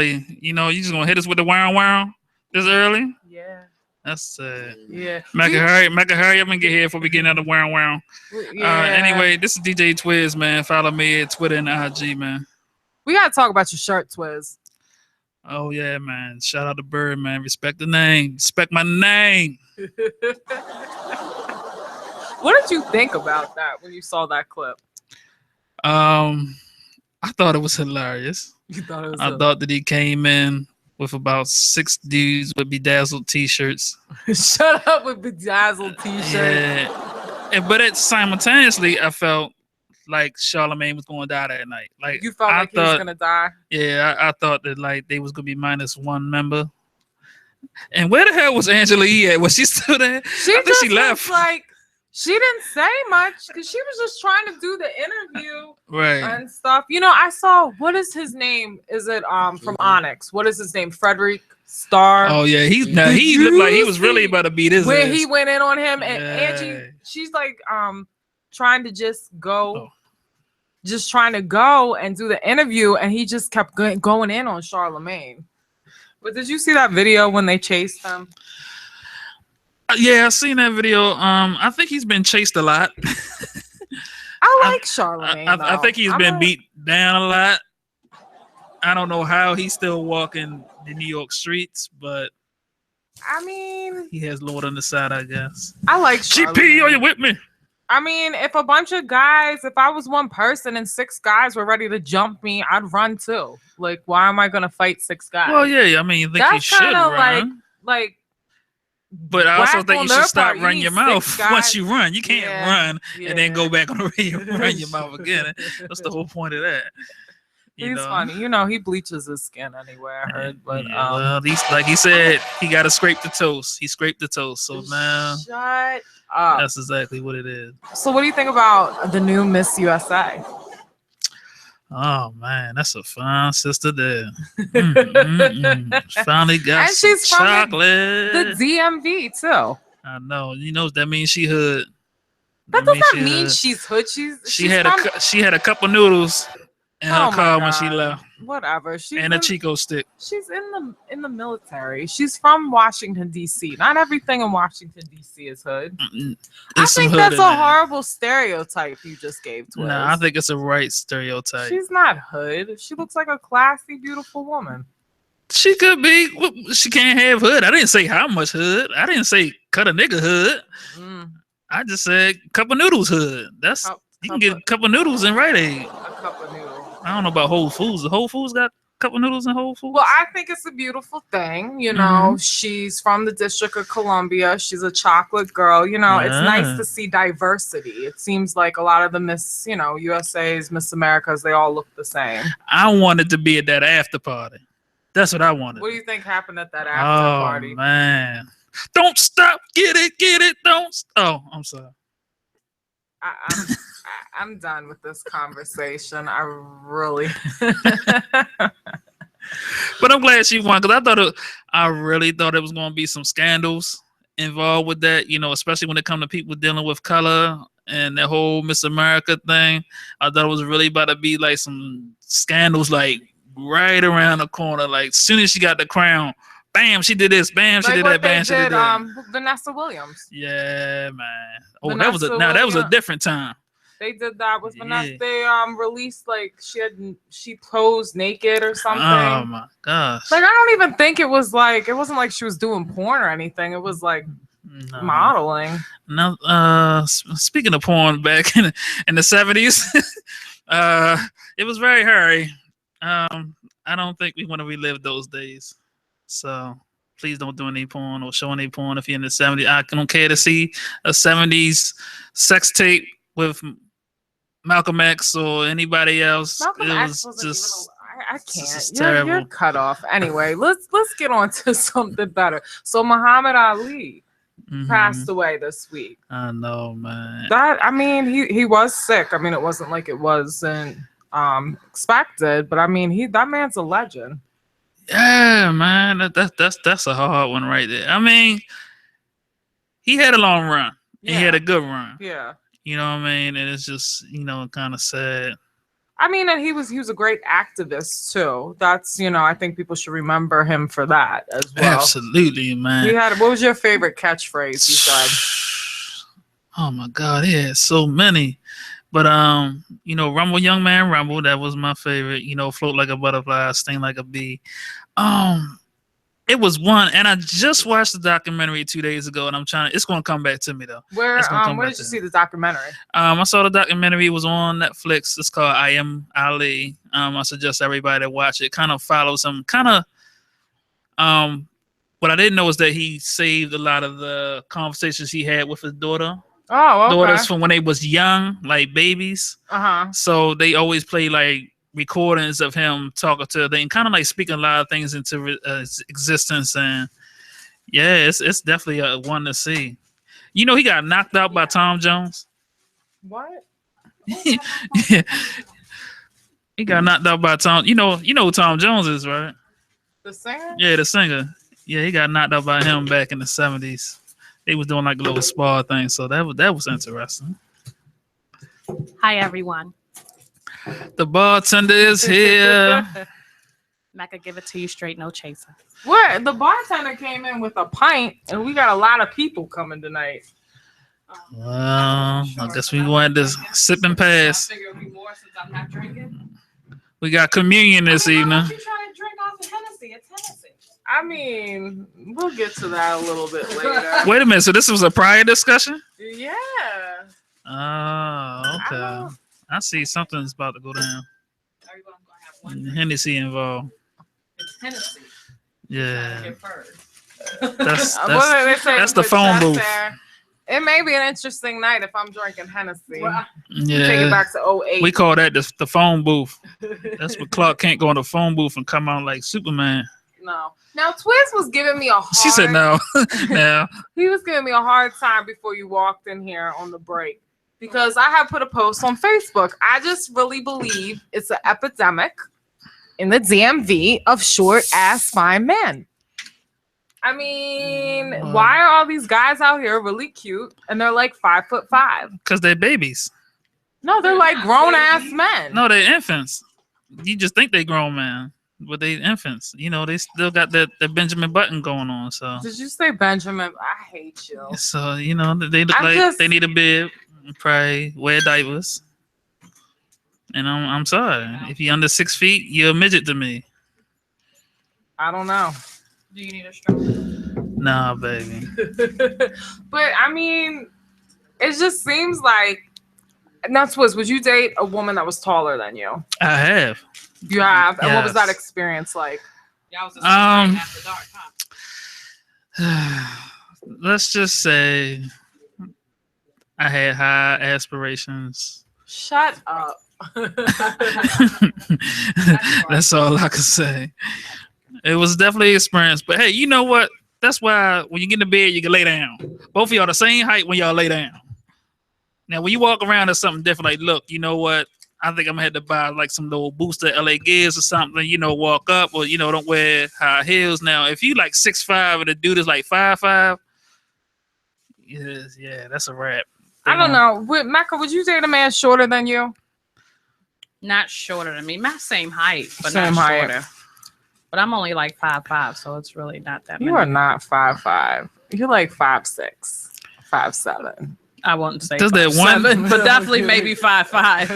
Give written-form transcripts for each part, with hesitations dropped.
early. You just gonna hit us with the wow this early? Yeah. That's sad. Yeah. Mecca, hurry up and get here before we get another wow. Yeah. Anyway, this is DJ Twiz, man. Follow me at Twitter and IG, man. We gotta talk about your shirt, Twiz. Oh yeah, man. Shout out to Bird, man. Respect the name. Respect my name. What did you think about that when you saw that clip? I thought it was hilarious. You thought it was I thought that he came in with about 6 dudes with bedazzled t-shirts. Shut up with bedazzled t-shirts. Yeah. But simultaneously, I felt like Charlamagne was going to die that night. Like you felt like he was going to die? Yeah, I thought that like they was going to be minus 1 member. And where the hell was Angela Yee at? Was she still there? I think she left. Like, she didn't say much because she was just trying to do the interview and stuff. I saw, what is his name? Is it from Onyx? What is his name? Frederick Starr. Oh yeah, he looked like he was really about to beat his where ass. He went in on him, and Angie, she's like trying to just go and do the interview, and he just kept going in on Charlamagne. But did you see that video when they chased him? Yeah, I seen that video. I think he's been chased a lot. I like Charlamagne. I think he's been beat down a lot. I don't know how he's still walking the New York streets, but I mean, he has Lord on the side, I guess. I like GP. Are you with me? I mean, if a bunch of guys, if I was one person and 6 guys were ready to jump me, I'd run too. Like, why am I gonna fight 6 guys? Well, yeah, I mean, you think you should run. Like. But I also think you should stop running your mouth once you run. You can't run and then go back on the radio and run your mouth again. That's the whole point of that. He's funny. He bleaches his skin anyway, I heard. But well, at least, like he said, he got to scrape the toast. He scraped the toast. So now, shut up. That's exactly what it is. So what do you think about the new Miss USA? Oh man, that's a fine sister there. Finally got and she's chocolate. From the DMV too. I know. That means she hood. That does not mean she's hood. She had a cup of noodles in her car when she left. Whatever. And a Chico stick. She's in the military. She's from Washington D.C. Not everything in Washington D.C. is hood. I think that's a horrible stereotype you just gave to us. No, I think it's a right stereotype. She's not hood. She looks like a classy, beautiful woman. She could be. She can't have hood. I didn't say how much hood. I didn't say cut a nigga hood. I just said cup of noodles hood. You can get a cup of noodles in Rite Aid. A cup of noodles. I don't know about Whole Foods. Whole Foods got cup of noodles in Whole Foods? Well, I think it's a beautiful thing. She's from the District of Columbia. She's a chocolate girl. It's nice to see diversity. It seems like a lot of the Miss, USA's, Miss Americas, they all look the same. I wanted to be at that after party. That's what I wanted. What do you think happened at that after party? Oh, man. Don't stop. Get it. Don't. Oh, I'm sorry. I'm done with this conversation. I really. But I'm glad she won because I really thought it was going to be some scandals involved with that. Especially when it comes to people dealing with color and the whole Miss America thing. I thought it was really about to be like some scandals, like right around the corner. Like as soon as she got the crown, bam, she did this. Bam, she did that. Bam, she did that. Vanessa Williams. Yeah, man. Oh, that was a different time. They did that with Vanessa. They released she posed naked or something. Oh my gosh. Like I don't even think it wasn't like she was doing porn or anything. It was like modeling. Now, speaking of porn, back in the 70s, it was very hairy. I don't think we want to relive those days. So please don't do any porn or show any porn if you're in the 70s. I don't care to see a 70s sex tape with Malcolm X or anybody else. Malcolm X wasn't just I can't. You're cut off. Anyway, let's get on to something better. So Muhammad Ali passed away this week. I know, man. He was sick. It wasn't like it wasn't expected, but that man's a legend. Yeah, man. That's a hard one right there. He had a long run. Yeah. He had a good run. Yeah. You know what I mean? And it's just, kind of sad. I mean, and he was a great activist too. That's, I think people should remember him for that as well. Absolutely, man. He had. What was your favorite catchphrase? You said. Oh my God, he had so many. But Rumble, young man, rumble. That was my favorite. Float like a butterfly, sting like a bee. It was one, and I just watched the documentary 2 days ago, and it's going to come back to me though. Where did you see the documentary? I saw the documentary. It was on Netflix. It's called I Am Ali. I suggest everybody to watch it. Kind of follows him. What I didn't know is that he saved a lot of the conversations he had with his daughter. Oh, okay. Daughters from when they was young, like babies. So they always play like recordings of him talking to them, kind of like speaking a lot of things into existence. And yeah, it's definitely a one to see. He got knocked out by Tom Jones. What? Yeah. He got knocked out by Tom. You know who Tom Jones is, right? The singer? Yeah, the singer. Yeah, he got knocked out by him back in the 70s. They was doing like a little spar thing, so that was interesting. Hi everyone. The bartender is here. Mecca, give it to you straight, no chaser. What? The bartender came in with a pint, and we got a lot of people coming tonight. Well, I guess we going to sip and pass. I figure it'll be more since I'm not drinking. We got communion this evening. Why don't you try to drink off the Hennessy? It's Hennessy. I mean, we'll get to that a little bit later. Wait a minute. So this was a prior discussion? Yeah. Oh, okay. I see something's about to go down. Everyone's gonna have one. Hennessy involved. It's Hennessy. Yeah. That's That's the phone booth. There. It may be an interesting night if I'm drinking Hennessy. Yeah. Take it back to 08. We call that the phone booth. That's what Clark can't go in the phone booth and come out like Superman. No. Now, Twiz was giving me a hard... She said no. No. He was giving me a hard time before you walked in here on the break. Because I have put a post on Facebook. I just really believe it's an epidemic in the DMV of short-ass fine men. I mean, why are all these guys out here really cute and they're like 5'5"? Because they're babies. No, they're like grown-ass men. No, they're infants. You just think they grown, man. But they infants, they still got that Benjamin Button going on. So did you say Benjamin? I hate you. So they look they need a bib, probably wear diapers. And I'm sorry, if you're under 6 feet, you're a midget to me. I don't know. Do you need a straw? Nah, baby. But I mean, it just seems like. And that's would you date a woman that was taller than you? I have. You have? And what was Yes. that experience like? Yeah, I was after dark, huh? Let's just say I had high aspirations. Shut up. That's all I can say. It was definitely an experience. But hey, you know what? That's why when you get in the bed, you can lay down. Both of y'all the same height when y'all lay down. Now, when you walk around, there's something different. Like, look, you know what? I think I'm gonna have to buy like some little booster LA Gears or something. Walk up or don't wear high heels. Now, if you like 6'5" and the dude is like 5'5", yeah, that's a wrap. I don't know. Mecca, would you date a man shorter than you? Not shorter than me. My same height, but Same not height. shorter. But I'm only like 5'5", so it's really not that You many. are not 5'5". You're like 5'6", 5'7". I wouldn't say Does that 5'7", one- but definitely maybe 5'5".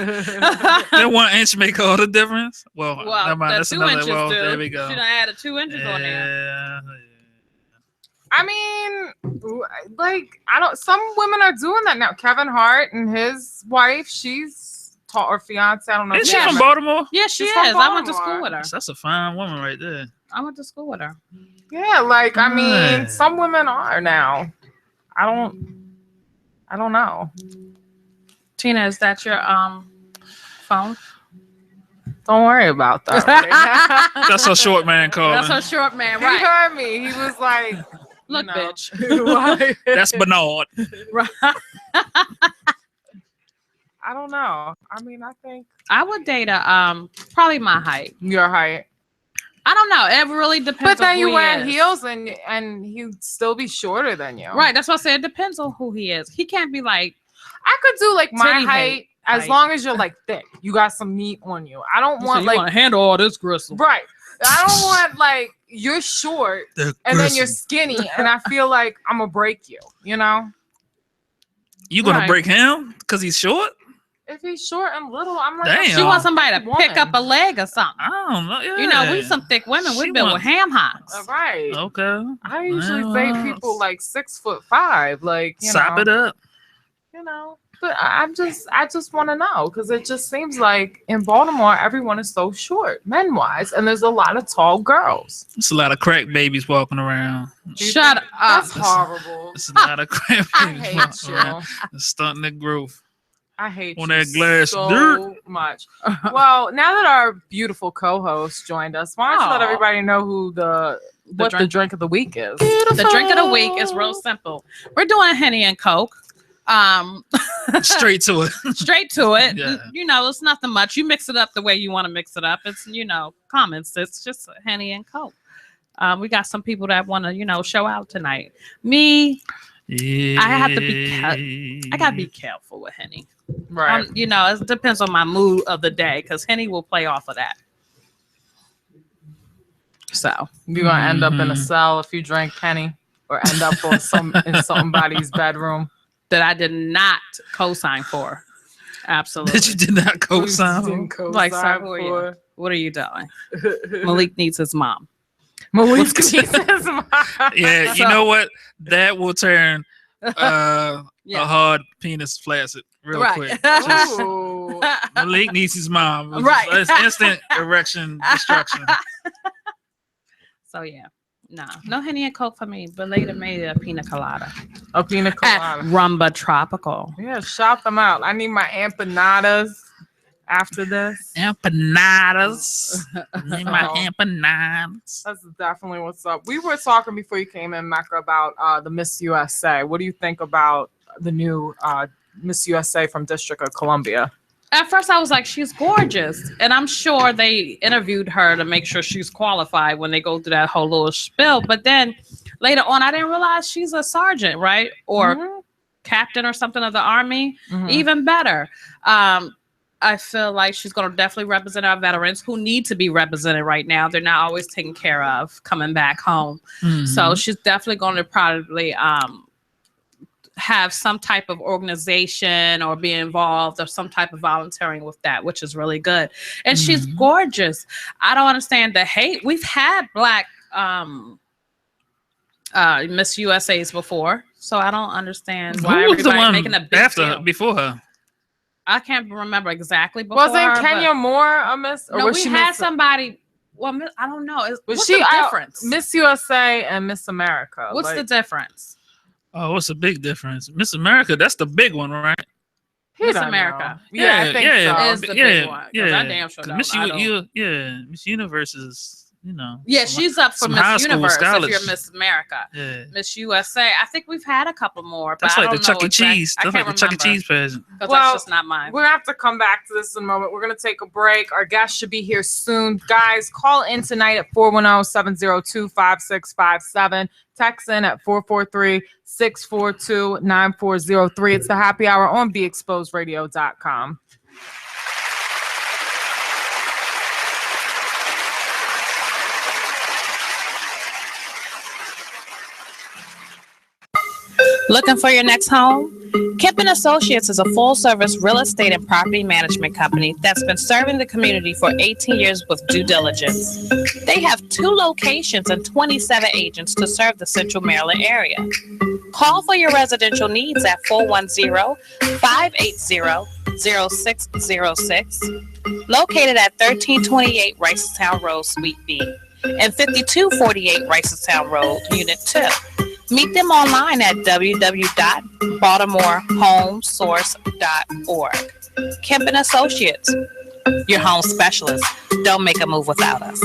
That 1 inch make all the difference. Well, Well, never mind. the That's 2 another. inches Well, do. there we go. Should I add 2 inches on there? Yeah. I mean, like, some women are doing that now. Kevin Hart and his wife, she's tall, or fiance, I don't know. Is she Yeah, from but- Baltimore? Yeah, she She's from is. I went to Baltimore. school with her. That's a fine woman right there. I went to school with her. Yeah, like, I mean, Right. some women are now. I don't know. Tina, is that your phone? Don't worry about that. That's a short man calling. That's her short man, He right? heard me. He was like, Look, know. bitch. That's Bernard. Right. I don't know. I mean, I think I would date a probably my height. your height. I don't know. It really depends. But then on you who wear he is. heels and he'd still be shorter than you. Right. That's why I said it depends on who he is. He can't be like I could do like my Titty height As Right. long as you're like thick, you got some meat on you. I don't want like want to handle all this gristle. right. I don't want like you're short and then you're skinny, and I feel like I'm gonna break you. You know, You gonna Right. break him because he's short? if he's short and little, I'm like, Damn. She wants somebody to Woman. pick up a leg or something. I don't know. Yeah. You know, we some thick women. She We built with want- ham hocks. all right. Okay. I usually Well, date people like 6'5", like you Sop know, it up. you know. But I just want to know because it just seems like in Baltimore everyone is so short, men wise, and there's a lot of tall girls. It's a lot of crack babies walking around. Shut up. That's horrible. It's a lot of crack I babies hate walking around. you. It's stunting the growth. I hate On you that glass so dirt. much. Well, now that our beautiful co-host joined us, why don't you let Aw. everybody know who the drink of the week is? The drink of the week is real simple. We're doing Henny and Coke. Straight to it. Straight to it. Yeah. You know, it's nothing much. You mix it up the way you want to mix it up. It's, you know, comments. It's just Henny and Coke. We got some people that want to, you know, show out tonight. Me, Yeah. I have to be I gotta be careful with Henny. Right. You know, it depends on my mood of the day because Henny will play off of that. So You're gonna end up in a Mhm. cell if you drink Henny, or end up on in somebody's bedroom. that I did not co-sign for. Absolutely. That you did not co-sign. Didn't Like, co-sign sir, who are you? What are you doing? Malik needs his mom. Malik needs his mom. Yeah, you So- know what? That will turn a Yeah. hard penis flaccid real Right. quick. Just- Ooh. Malik needs his mom. Right. It's instant erection destruction. So yeah, no Henny and Coke for me. But later maybe a pina colada A pina at colada. Rumba Tropical. Yeah, shout them out. I need my empanadas after this. Empanadas. Need my Oh. empanadas. That's definitely what's up. We were talking before you came in, Mecca, about the Miss USA. What do you think about the new Miss USA from District of Columbia? At first, I was like, she's gorgeous. And I'm sure they interviewed her to make sure she's qualified when they go through that whole little spiel. But then later on, I didn't realize she's a sergeant, right? Or Mhm. captain or something of the Army. Mhm. Even better. I feel like she's going to definitely represent our veterans who need to be represented right now. They're not always taken care of coming back home. So she's definitely going to probably have some type of organization or be involved or some type of volunteering with that, which is really good. And she's Mhm. gorgeous. I don't understand the hate. We've had black Miss USAs before, so I don't understand why Who was the everybody one making a big after deal. before her? I can't remember exactly before Wasn't her, Kenya Moore a Miss? but, no, was we she had Miss, somebody. Well, I don't know. was What's she the out- difference? Miss USA and Miss America? What's like, the difference? Oh, what's the big difference? Miss America, that's the big one, right? he Miss don't America. know. Yeah, I think so. Is the big one, 'cause I damn sure 'Cause don't. Miss I don't. Miss Universe is, you know. Yeah, some- she's up for some high Miss school Universe if scholars. you're Miss America. Yeah. Miss USA. I think we've had a couple more. That's but like I the don't Chuck know E. Cheese. I That's can't like the Chuck E. remember, Cheese pageant. 'cause Well, that's just not mine. We're gonna have to come back to this in a moment. We're gonna take a break. Our guest should be here soon. Guys, call in tonight at 410-702-5657. Text in at 443-642-9403. It's the happy hour on BeExposedRadio.com. Looking for your next home? Kemp & Associates is a full-service real estate and property management company that's been serving the community for 18 years with due diligence. They have 2 locations and 27 agents to serve the Central Maryland area. Call for your residential needs at 410-580-0606, located at 1328 Ricestown Road, Suite B, and 5248 Ricestown Road, Unit 2. Meet them online at www.baltimorehomesource.org. Kemp & Associates, your home specialist. Don't make a move without us.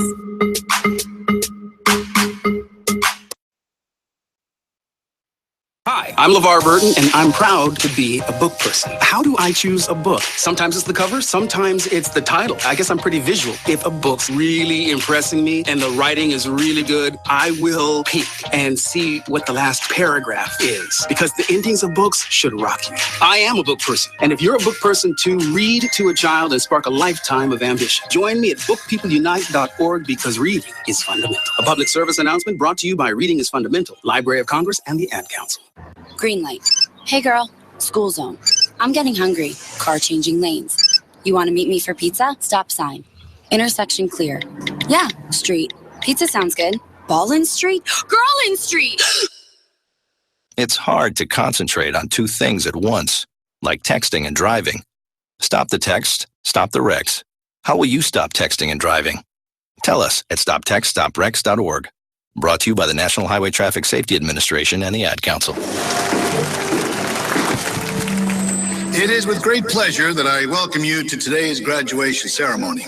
Hi, I'm LeVar Burton, and I'm proud to be a book person. How do I choose a book? Sometimes it's the cover, sometimes it's the title. I guess I'm pretty visual. If a book's really impressing me and the writing is really good, I will peek and see what the last paragraph is, because the endings of books should rock you. I am a book person, and if you're a book person too, read to a child and spark a lifetime of ambition. Join me at bookpeopleunite.org, because reading is fundamental. A public service announcement brought to you by Reading is Fundamental, Library of Congress, and the Ad Council. Green light. Hey girl, school zone. I'm getting hungry. Car changing lanes. You want to meet me for pizza? Stop sign. Intersection clear. Yeah, street. Pizza sounds good. Ballin Street? Girlin Street! It's hard to concentrate on two things at once, like texting and driving. Stop the text, stop the wrecks. How will you stop texting and driving? Tell us at stoptextstopwrecks.org. Brought to you by the National Highway Traffic Safety Administration and the Ad Council. It is with great pleasure that I welcome you to today's graduation ceremony.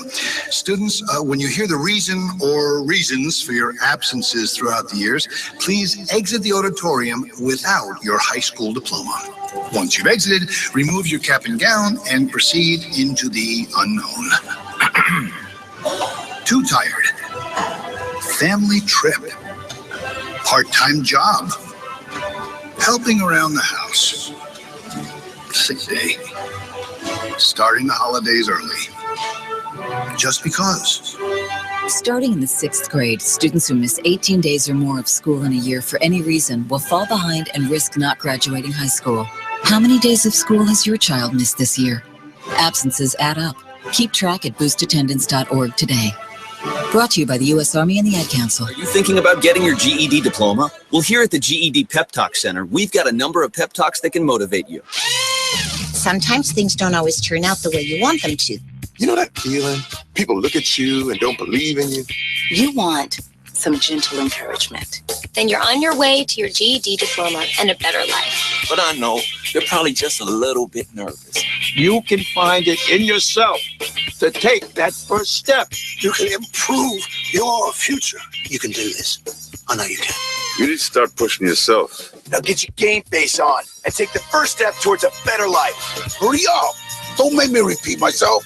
Students, when you hear the reason or reasons for your absences throughout the years, please exit the auditorium without your high school diploma. Once you've exited, remove your cap and gown and proceed into the unknown. Too tired. Family trip. Part-time job. Helping around the house. Sick day. Starting the holidays early. Just because. Starting in the 6th grade, students who miss 18 days or more of school in a year for any reason will fall behind and risk not graduating high school. How many days of school has your child missed this year? Absences add up. Keep track at boostattendance.org today. Brought to you by the U.S. Army and the Ad Council. Are you thinking about getting your GED diploma? Well, here at the GED Pep Talk Center, we've got a number of pep talks that can motivate you. Sometimes things don't always turn out the way you want them to. You know that feeling? People look at you and don't believe in you. You want some gentle encouragement. Then you're on your way to your GED diploma and a better life. But I know they're probably just a little bit nervous. You can find it in yourself to take that first step. You can improve your future. You can do this. I know you can. You need to start pushing yourself. Now get your game face on and take the first step towards a better life. Hurry up. Don't make me repeat myself.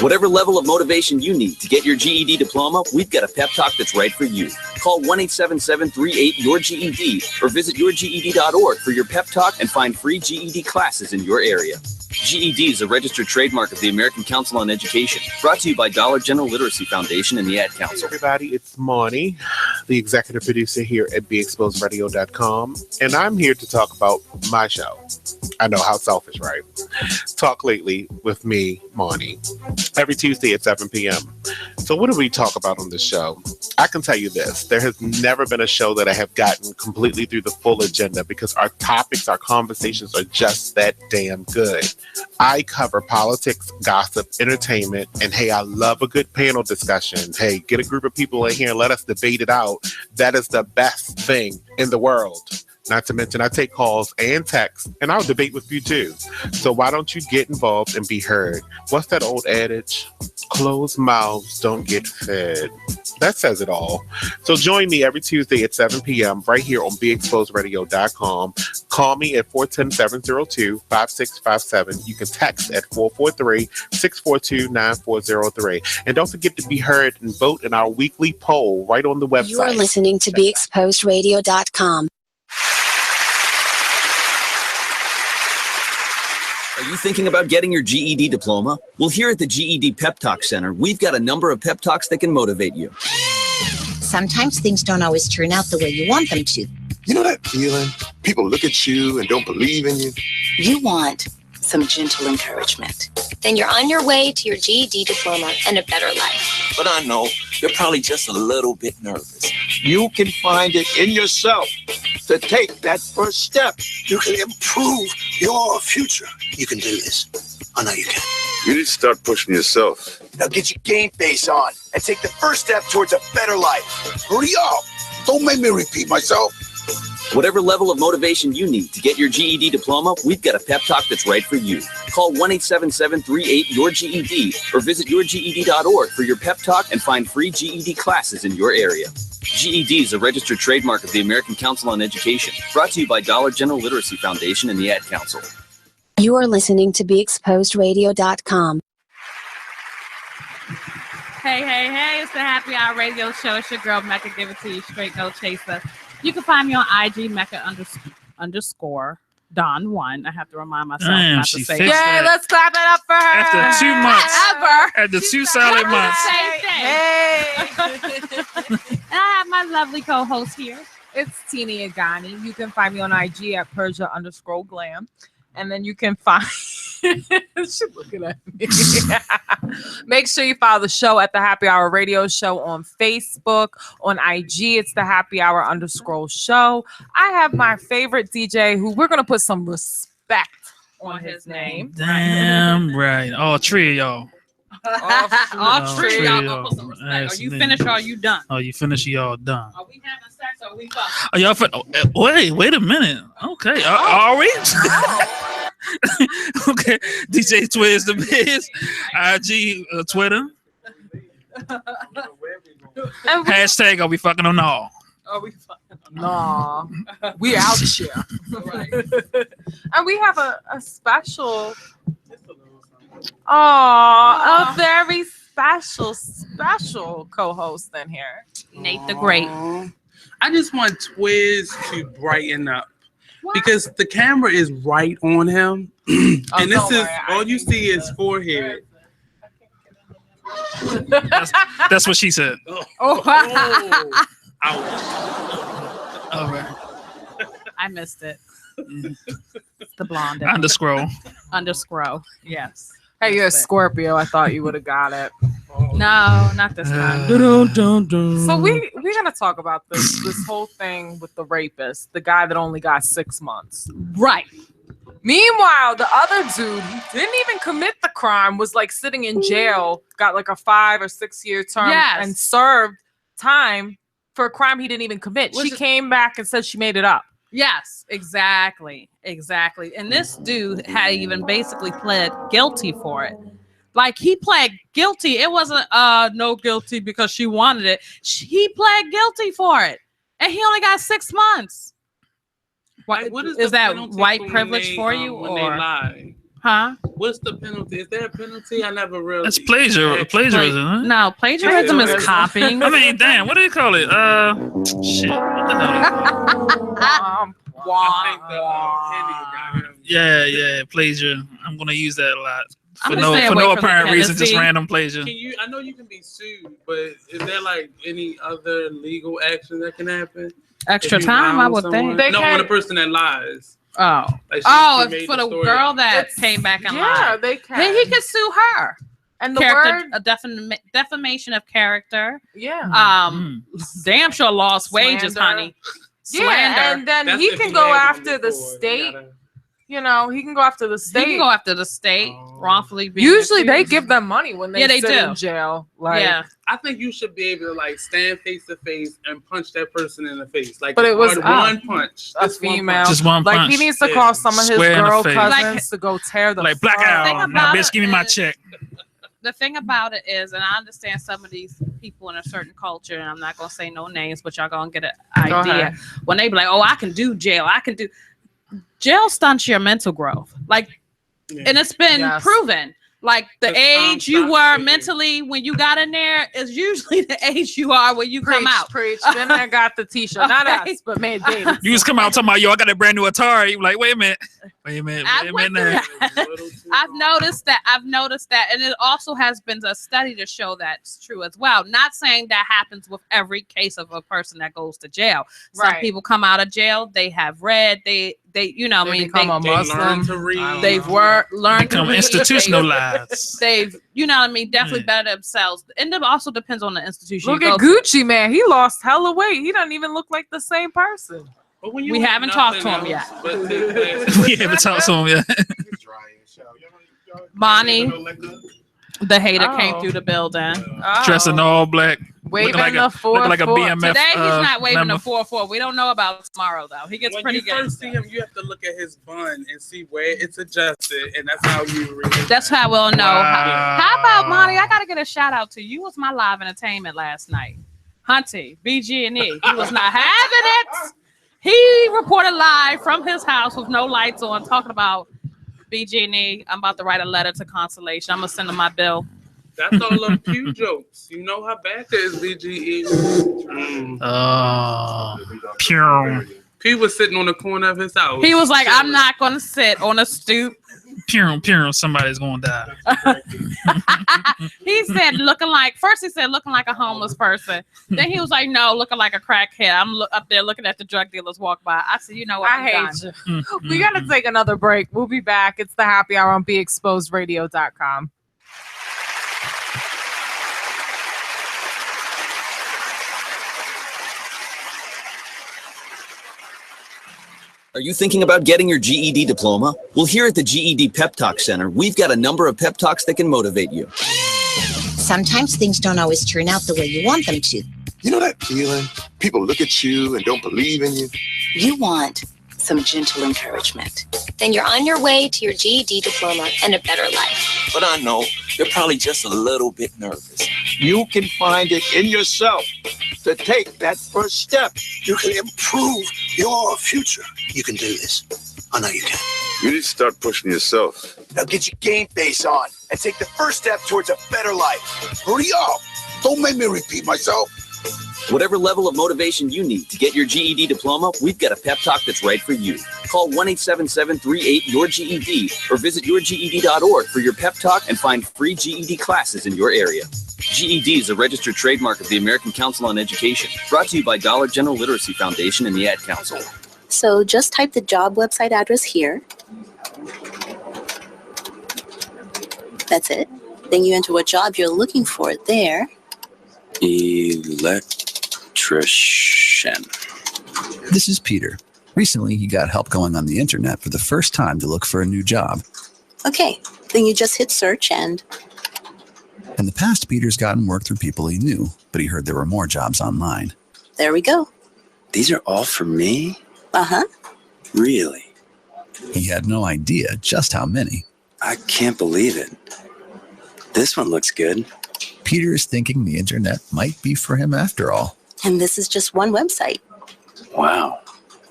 Whatever level of motivation you need to get your GED diploma, we've got a pep talk that's right for you. Call 1-877-38-YOUR-GED or visit yourged.org for your pep talk and find free GED classes in your area. GED is a registered trademark of the American Council on Education. Brought to you by Dollar General Literacy Foundation and the Ad Council. Hey everybody, it's Marnie, the executive producer here at BeExposedRadio.com, and I'm here to talk about my show. I know, how selfish, right? Talk Lately with me, Marnie, every Tuesday at 7 p.m. So what do we talk about on this show? I can tell you this. There has never been a show that I have gotten completely through the full agenda because our topics, our conversations are just that damn good. I cover politics, gossip, entertainment, and hey, I love a good panel discussion. Hey, get a group of people in here and let us debate it out. That is the best thing in the world. Not to mention, I take calls and texts, and I'll debate with you too. So why don't you get involved and be heard? What's that old adage? Closed mouths don't get fed. That says it all. So join me every Tuesday at 7 p.m. right here on BeExposedRadio.com. Call me at 410-702-5657. You can text at 443-642-9403. And don't forget to be heard and vote in our weekly poll right on the website. You are listening to BeExposedRadio.com. Are you thinking about getting your GED diploma? Well, here at the GED Pep Talk Center, we've got a number of pep talks that can motivate you. Sometimes things don't always turn out the way you want them to. You know that feeling? People look at you and don't believe in you. You want some gentle encouragement. Then you're on your way to your GED diploma and a better life. But I know they're probably just a little bit nervous. You can find it in yourself to take that first step. You can improve your future. You can do this. I know you can. You need to start pushing yourself. Now get your game face on and take the first step towards a better life. Hurry up. Don't make me repeat myself. Whatever level of motivation you need to get your GED diploma, we've got a pep talk that's right for you. Call 1-877-38-YOUR-GED or visit yourged.org for your pep talk and find free GED classes in your area. GED is a registered trademark of the American Council on Education. Brought to you by Dollar General Literacy Foundation and the Ad Council. You are listening to BeExposedRadio.com. Hey, it's the Happy Hour Radio Show. It's your girl, Mecca. Give it to you straight, no chaser. You can find me on IG, Mecca underscore Don1. I have to remind myself not to say Yay, let's clap it up for her. After 2 months. After 2 solid months. Hey. And I have my lovely co-host here. It's Tina Agani. You can find me on IG at Persia_glam. And then you can find she's looking at me. Make sure you follow the show at the Happy Hour Radio Show on Facebook. On IG, it's the Happy Hour _show. I have my favorite DJ who we're gonna put some respect on his name. Damn right. Oh, 3 of y'all. All three of y'all gonna put some respect. Are you finished or are you done? Oh, you finished? Y'all done? Are we having sex or are we fucking? Oh, y'all wait a minute. Okay, are we? Okay, DJ Twiz the Biz, IG, Twitter. Hashtag are we fucking on all? Are we fucking no? We out here. And we have a special. A very special co-host in here. Nate the Great. I just want Twiz to brighten up. Because the camera is right on him. And this is all you see is forehead. That's what she said. Oh. Ouch. All right. I missed it. It's the blonde. Underscroll. Yes. Hey, you're a Scorpio. I thought you would have got it. No, not this time. So we're gonna talk about this whole thing with the rapist, the guy that only got 6 months. Right. Meanwhile, the other dude who didn't even commit the crime was like sitting in jail, got like a 5 or 6 year term, and served time for a crime he didn't even commit. She came back and said she made it up. Yes, exactly. And this dude had even basically pled guilty for it. Like he pled guilty. It wasn't no guilty because she wanted it. He pled guilty for it, and he only got 6 months. What is that white privilege for you, when or they lie? Huh? What's the penalty? Is there a penalty? I never really. That's plagiarism. Huh? No, plagiarism is copying. I mean, damn, what do you call it? Shit. What the hell? Yeah, plagiar. I'm gonna use that a lot. For no apparent reason, just random plagiar. I know you can be sued, but is there like any other legal action that can happen? Extra time, I would think. On the person that lies. Oh, like for the girl that came back and lied. They can. Then he could sue her. And the a defamation of character. Yeah. Damn sure lost wages, honey. Slander. Yeah, and then he can go after the state. You know, he can go after the state. He can go after the state wrongfully. Usually, they give them money when they sit in jail. Like, I think you should be able to like stand face to face and punch that person in the face. Like, but it was one punch. A female, just one punch. Like he needs to call some of his girl cousins to go tear the like blackout. Now, bitch, give me my check. The thing about it is, and I understand some of these people in a certain culture, and I'm not gonna say no names, but y'all gonna get an idea when they be like, "Oh, I can do jail. Jail stunts your mental growth." Like, and it's been proven. Like the age you were mentally when you got in there is usually the age you are when you come out. Preach. Then I got the T-shirt, not us, but man, David. You just come out talking about, yo, I got a brand new Atari. You like, wait a minute. I've noticed that, and it also has been a study to show that's true as well. Not saying that happens with every case of a person that goes to jail. Some people come out of jail, they have read, they become a Muslim. Learn to read. They've learned to read. Institutionalized. They've, better themselves. And it also depends on the institution. Look at Gucci, man. He lost hella weight. He doesn't even look like the same person. We haven't talked to him yet. We haven't talked to him yet. Bonnie, the hater, came through the building. Dressing all black. Waving like the 4-4. like a BMF. Today he's not waving member. the 4-4. We don't know about tomorrow though. He gets When pretty you good. first see him, you have to look at his bun and see where it's adjusted, and that's how you really. That's how we'll know. Wow. How about Monty? I gotta get a shout out to you. You was my live entertainment last night. Hunty, BG&E. He was not having it. He reported live from his house with no lights on, talking about BG&E. I'm about to write a letter to Constellation. I'm gonna send him my bill. That's all them Pew jokes. You know how bad that is, BGE. Pure. Pew was sitting on the corner of his house. He was like, I'm not gonna sit on a stoop. Pure. Somebody's gonna die. He said looking like a homeless person. Then he was like, no, looking like a crackhead. I'm up there looking at the drug dealers walk by. I said, you know what? I hate you. We gotta take another break. We'll be back. It's the happy hour on BeExposedRadio.com. Are you thinking about getting your GED diploma? Well, here at the GED Pep Talk Center, we've got a number of pep talks that can motivate you. Sometimes things don't always turn out the way you want them to. You know that feeling? People look at you and don't believe in you. You want some gentle encouragement. Then you're on your way to your GED diploma and a better life. But I know they're probably just a little bit nervous. You can find it in yourself to take that first step. You can improve your future. You can do this. I know you can. You need to start pushing yourself. Now get your game face on and take the first step towards a better life. Hurry up. Don't make me repeat myself. Whatever level of motivation you need to get your GED diploma, we've got a pep talk that's right for you. Call 1-877-38-YOUR-GED or visit yourged.org for your pep talk and find free GED classes in your area. GED is a registered trademark of the American Council on Education, brought to you by Dollar General Literacy Foundation and the Ad Council. So just type the job website address here. That's it. Then you enter what job you're looking for there. Electrician. This is Peter. Recently, he got help going on the internet for the first time to look for a new job. Okay, then you just hit search and... In the past, Peter's gotten work through people he knew, but he heard there were more jobs online. There we go. These are all for me? Uh-huh. Really? He had no idea just how many. I can't believe it. This one looks good. Peter is thinking the internet might be for him after all. And this is just one website. Wow.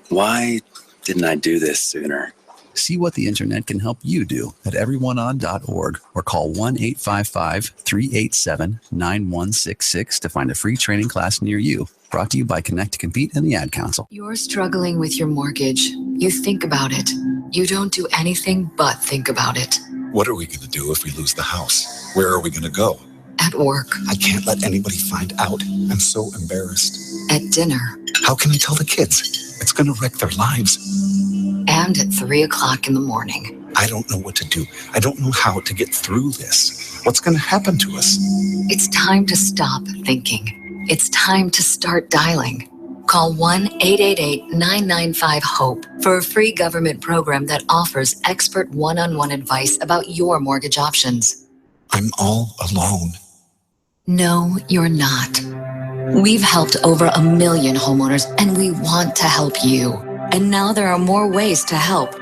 Why didn't I do this sooner? See what the internet can help you do at everyoneon.org or call 1-855-387-9166 to find a free training class near you. Brought to you by Connect to Compete and the Ad Council. You're struggling with your mortgage. You think about it. You don't do anything but think about it. What are we going to do if we lose the house? Where are we going to go? At work. I can't let anybody find out. I'm so embarrassed. At dinner. How can I tell the kids? It's going to wreck their lives. And at 3 o'clock in the morning. I don't know what to do. I don't know how to get through this. What's going to happen to us? It's time to stop thinking. It's time to start dialing. Call 1-888-995-HOPE for a free government program that offers expert one-on-one advice about your mortgage options. I'm all alone. No, you're not. We've helped over 1 million homeowners, and we want to help you. And now there are more ways to help.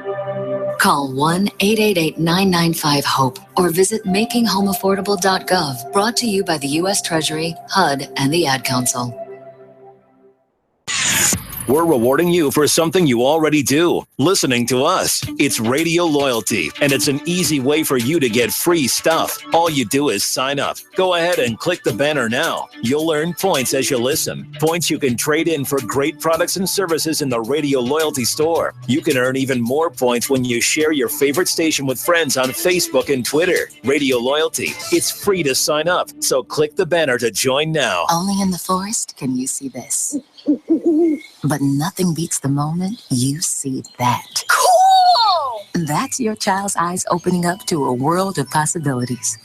Call 1-888-995-HOPE or visit makinghomeaffordable.gov. Brought to you by the U.S. Treasury, HUD, and the Ad Council. We're rewarding you for something you already do, listening to us. It's Radio Loyalty, and it's an easy way for you to get free stuff. All you do is sign up. Go ahead and click the banner now. You'll earn points as you listen. Points you can trade in for great products and services in the Radio Loyalty store. You can earn even more points when you share your favorite station with friends on Facebook and Twitter. Radio Loyalty. It's free to sign up, so click the banner to join now. Only in the forest can you see this. But nothing beats the moment you see that. Cool! That's your child's eyes opening up to a world of possibilities.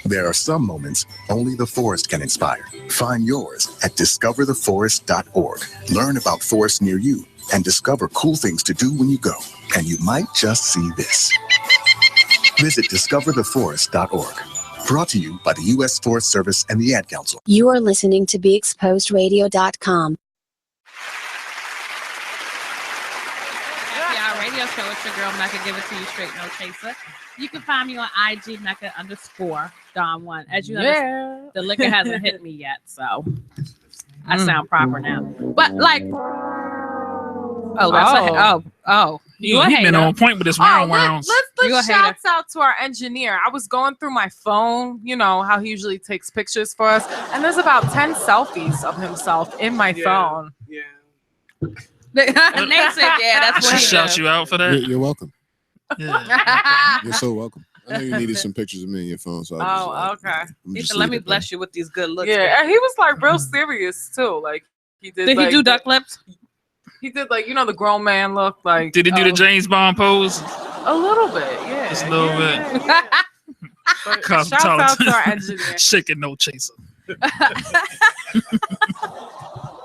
There are some moments only the forest can inspire. Find yours at discovertheforest.org. Learn about forests near you and discover cool things to do when you go. And you might just see this. Visit discovertheforest.org. Brought to you by the U.S. Forest Service and the Ad Council. You are listening to BeExposedRadio.com. Our radio show. It's your girl Mecca. Give it to you straight, no chaser. You can find me on IG Mecca_Don1. As you know, the liquor hasn't hit me yet, so I sound proper now. But like, He been on point with this round. Let's shouts out to our engineer. I was going through my phone, you know how he usually takes pictures for us, and there's about 10 selfies of himself in my phone. Yeah. Nate said, "Yeah, that's what he shout does." you out for that. You're welcome. Yeah. You're so welcome. I know you needed some pictures of me in your phone, so okay. He said, "Let me bless you with these good looks." Yeah, and he was like real serious too. Like he did. Did he do duck lips? He did like the grown man look. Like Did he do the James Bond pose? A little bit, yeah. Just a little bit. Shout out to our engineer. Shaking no chaser.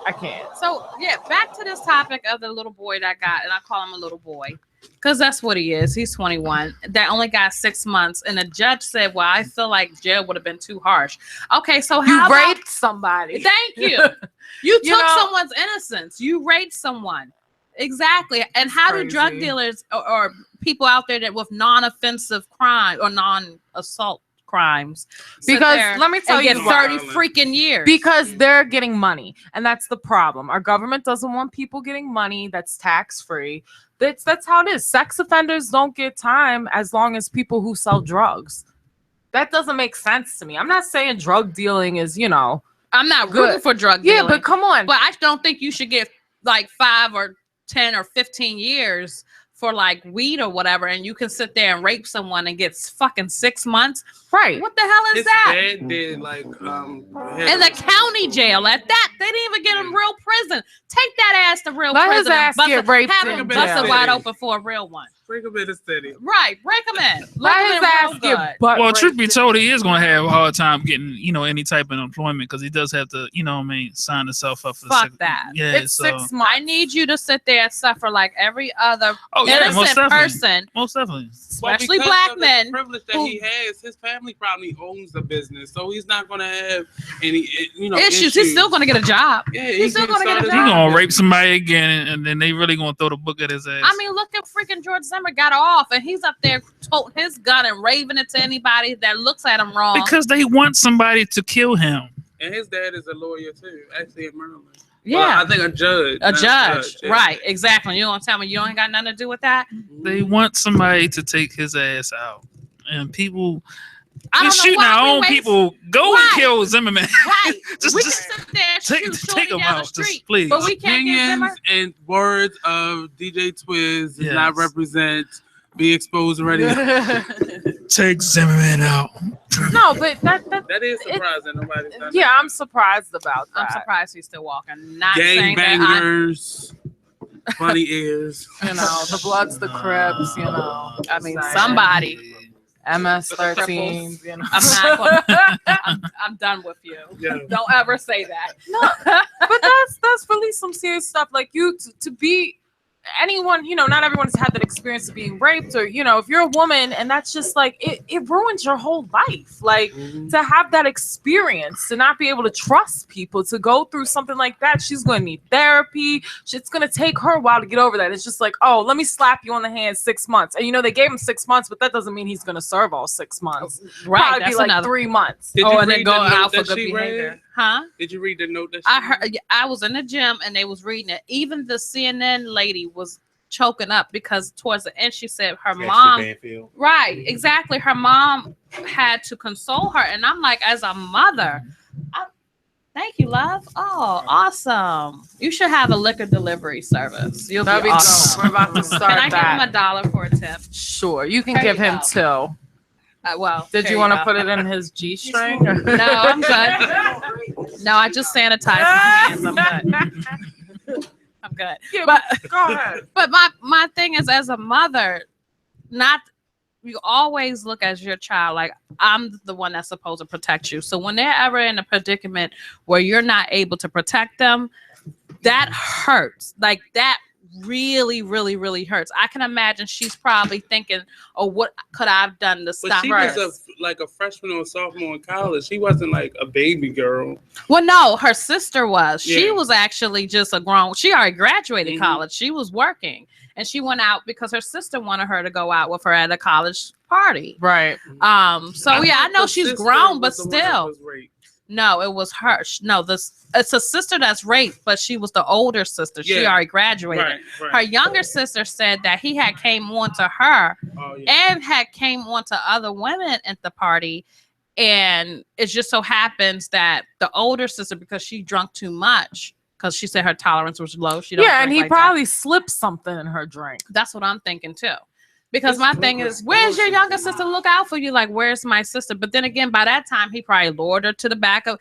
I can't. So yeah, back to this topic of the little boy that got, and I call him a little boy because that's what he is. He's 21. That only got 6 months, and the judge said, "Well, I feel like jail would have been too harsh." Okay, so how you raped somebody? Thank you. You took someone's innocence. You raped someone. Exactly. And how do drug dealers or people out there that with non-offensive crime or non-assault crimes? Because let me tell you, get 30 freaking years. Because they're getting money, and that's the problem. Our government doesn't want people getting money that's tax-free. That's how it is. Sex offenders don't get time as long as people who sell drugs. That doesn't make sense to me. I'm not saying drug dealing is, I'm not rooting for drug dealing. Yeah, but come on. But I don't think you should get like 5 or 10 or 15 years for like weed or whatever, and you can sit there and rape someone and get fucking 6 months. Right. What the hell is that? Dad did like in the county jail at that. They didn't even get him real prison. Take that ass to real Let prison. his ass get raped have in him jail. bust it wide open for a real one. Break him in the city. Right, break him in. Let his ass get butt Well, truth raped. be told, he is going to have a hard time getting, any type of employment because he does have to, sign himself up for Fuck that. Yeah, It's so. 6 months. I need you to sit there and suffer like every other Oh, yeah, most innocent definitely. person, Most definitely. especially because black of the men. privilege that he has, his family probably owns the business, so he's not going to have any, issues. He's still going to get a job. Yeah, he's still going to get a He job. going to rape somebody again, and then they really going to throw the book at his ass. I mean, look at freaking George Zimmer got off, and he's up there toting his gun and raving it to anybody that looks at him wrong. Because they want somebody to kill him. And his dad is a lawyer too, actually in Maryland. Yeah. Well, I think a judge. A judge, yeah. right? Exactly. You don't tell me you don't got nothing to do with that. They want somebody to take his ass out, and people. I We're don't know shooting why our we own waste- people. Go Right. and kill Zimmerman. Right. Just- we just can sit there and take- shoot take Shorty him down out, the just street, please. but we can't get Zimmer. Opinions and words of DJ Twiz does not Yes. represent Be Exposed Radio. Take Zimmerman out. No, but that That is surprising. Nobody's done yeah, I'm surprised about that. I'm surprised he's still walking. Not that. saying that I, Gangbangers, funny ears. The Bloods, the Crips, I mean, somebody. MS-13. I'm not gonna, I'm done with you. Yeah. Don't ever say that. No, but that's really some serious stuff. Like to be anyone, not everyone's had that experience of being raped, or if you're a woman and that's just like it ruins your whole life. Like to have that experience, to not be able to trust people, to go through something like that, she's going to need therapy. It's going to take her a while to get over that. It's just like, oh, let me slap you on the hand 6 months, and they gave him 6 months, but that doesn't mean he's going to serve all 6 months. Right, Probably that's be like another- 3 months. Did you and then read go the note out for that good she behavior. read? Huh? Did you read the note that she I read? heard. I was in the gym and they was reading it. Even the CNN lady was choking up because towards the end she said her mom. Right, exactly. Her mom had to console her, and I'm like, as a mother, thank you, love. Oh, awesome! You should have a liquor delivery service. You'll That'd be be awesome. dope. We're about to start Can I that. give him $1 for a tip? Sure, you can There give you him go. 2. Well, Did there you want to go. put it in his G-string? No, I'm good. No, I just sanitized my hands. I'm good. I'm good. Yeah, but go ahead. But my thing is, as a mother, you always look at your child like I'm the one that's supposed to protect you. So when they're ever in a predicament where you're not able to protect them, that hurts. Like that really, really, really hurts. I can imagine she's probably thinking, "Oh, what could I have done to But stop she her?" was like a freshman or a sophomore in college. She wasn't like a baby girl. Well, no, her sister was. She Yeah. was actually just a grown. She already graduated college. She was working, and she went out because her sister wanted her to go out with her at a college party. Right. So yeah, I know The she's sister grown, but was the one that still. was raped. No, it was her. No, it's a sister that's raped, but she was the older sister. She Yeah. already graduated. Right. Her younger sister said that he had came on to her Oh, yeah. and had came on to other women at the party. And it just so happens that the older sister, because she drunk too much, because she said her tolerance was low. She don't Yeah, and drink he like that. probably slipped something in her drink. That's what I'm thinking too. Because my thing is, where's your younger sister? Look out for you. Like, where's my sister? But then again, by that time, he probably lured her to the back of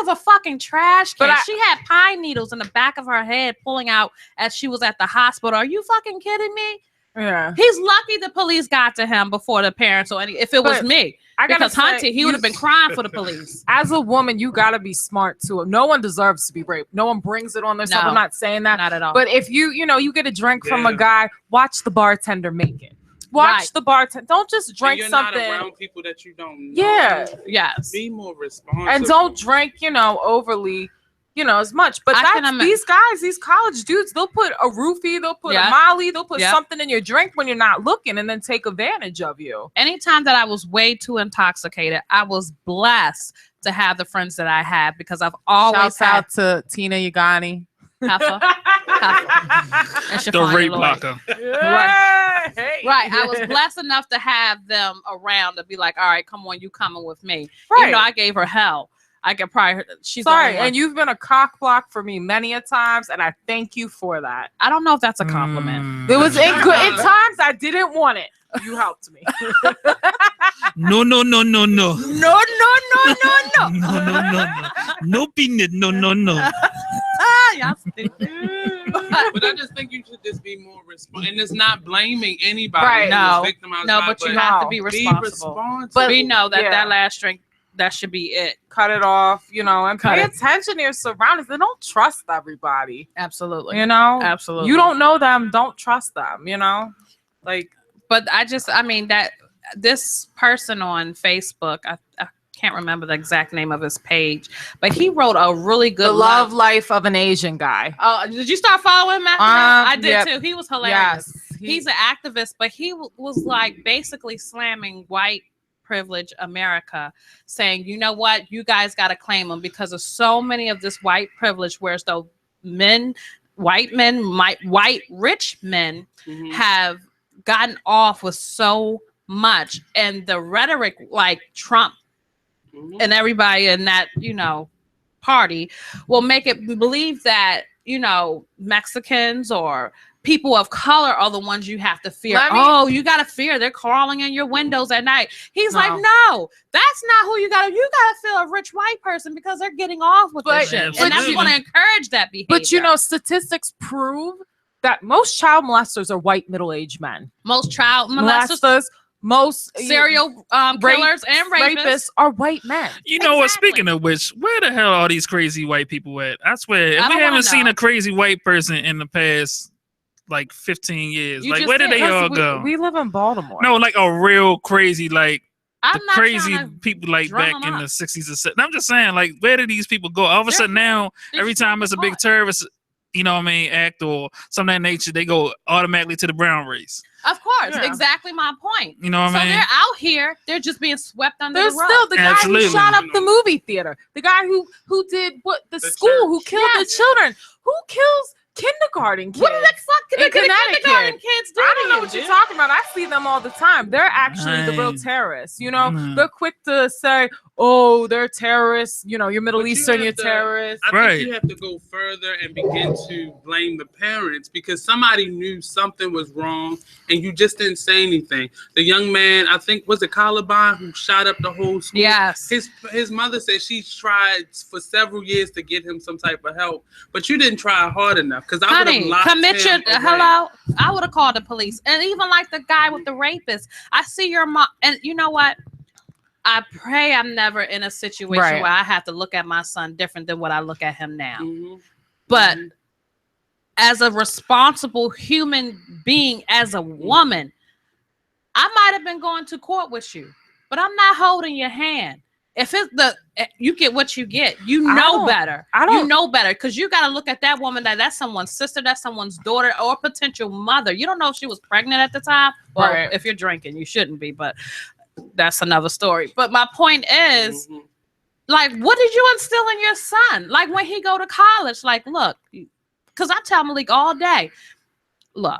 a fucking trash can. But She had pine needles in the back of her head pulling out as she was at the hospital. Are you fucking kidding me? Yeah. He's lucky the police got to him before the parents or any. If it was But me, I gotta because Hunty, say, he would have been crying for the police. As a woman, you gotta be smart too. No one deserves to be raped. No one brings it on themselves. No, I'm not saying that. not at all. But if you get a drink from a Yeah. guy, watch the bartender make it. Watch Right. the bartender. Don't just And drink you're something. not around people that you don't know. Yeah. Yes. Be more responsible. And don't drink, overly, as much. But I that's, can these guys, these college dudes, they'll put a roofie, they'll put Yeah. a Molly, they'll put Yeah. something in your drink when you're not looking, and then take advantage of you. Anytime that I was way too intoxicated, I was blessed to have the friends that I had because I've always Shouts had out to Tina Yagani. Heffa. And The Shafani rape Lloyd. locker. Right. Right. I was blessed enough to have them around to be like, all right, come on, you coming with me. Right. Even though I gave her hell. I could probably, she's the Sorry, only one. and you've been a cock block for me many a times, and I thank you for that. I don't know if that's a compliment. It was in times I didn't want it. You helped me. No. No, no, no, no. No. No peanut. No. Y'all stupid. But I just think you should just be more responsible. And it's not blaming anybody. Right. who No. was victimized No, by, but you have to be responsible. responsible. But we know that yeah. that last drink, that should be it. Cut it off, and Cut pay it. attention to your surroundings. And don't trust everybody. Absolutely. Absolutely. You don't know them. Don't trust them. Like. But that this person on Facebook, I can't remember the exact name of his page, but he wrote a really good The love life of an Asian guy. Oh, did you start following him after that? I did yep. too. He was hilarious. Yes. He's an activist, but he was like basically slamming white privilege America, saying, you know what, you guys got to claim them because of so many of this white privilege, whereas though white rich men have gotten off with so much, and the rhetoric like Trump and everybody in that party will make it believe that Mexicans or people of color are the ones you have to fear. You got to fear they're crawling in your windows at night. He's like, no, that's not who you got to feel a rich white person because they're getting off with this shit, and that's going to encourage that behavior. But statistics prove that most child molesters are white middle-aged men. Most child molesters, most serial killers and rapists are white men. You know what? Speaking of which, where the hell are these crazy white people at? I swear, if we haven't seen a crazy white person in the past like 15 years, like where did they all go? We live in Baltimore. No, like a real crazy, like I'm the not crazy trying to people like drum back them in the up. 60s and 70s. I'm just saying, like, where did these people go? All of a sudden now, every time it's a big terrorist, act or something of that nature, they go automatically to the brown race. Of course, Yeah. exactly my point. You know what I mean? So they're out here, they're just being swept under There's the rug. still the guy Absolutely. who shot up the movie theater. The guy who did the school, who killed the children. Who kills kindergarten kids? What the fuck can in the kindergarten Connecticut? kids do? I don't know to what you, you're dude? talking about. I see them all the time. They're actually the real Right. terrorists. They're quick to say, "Oh, they're terrorists." You're Middle But you Eastern, you're have to- terrorists. I think you have to go further and begin to blame the parents because somebody knew something was wrong and you just didn't say anything. The young man, I think, was it Columbine who shot up the whole school? Yes. His mother said she tried for several years to get him some type of help, but you didn't try hard enough because I would have Honey, locked commit your him away. hello. I would have called the police, and even like the guy with the rapist. I see your mom, and you know what? I pray I'm never in a situation Right. where I have to look at my son different than what I look at him now. Mhm. But as a responsible human being, as a woman, I might have been going to court with you, but I'm not holding your hand. If it's you get what you get, you know better. You know better because you got to look at that woman that's someone's sister, that's someone's daughter, or potential mother. You don't know if she was pregnant at the time. Well, Right. if you're drinking, you shouldn't be, but that's another story. But my point is, like, what did you instill in your son? Like when he go to college, like, look, because I tell Malik all day, look,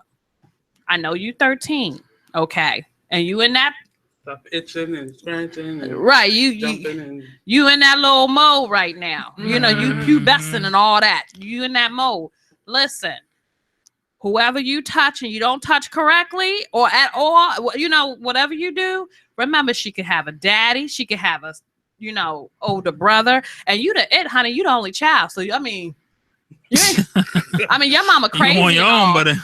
I know you 13, okay, and you in that. Stop itching and scratching and Right, jumping and you in that little mode right now. You know, you pubescent and all that. You in that mode. Listen, whoever you touch and you don't touch correctly or at all, you know, whatever you do, remember she could have a daddy, she could have a, you know, older brother, and you honey, you the only child. So I mean, I mean, your mama crazy. You on your own, buddy.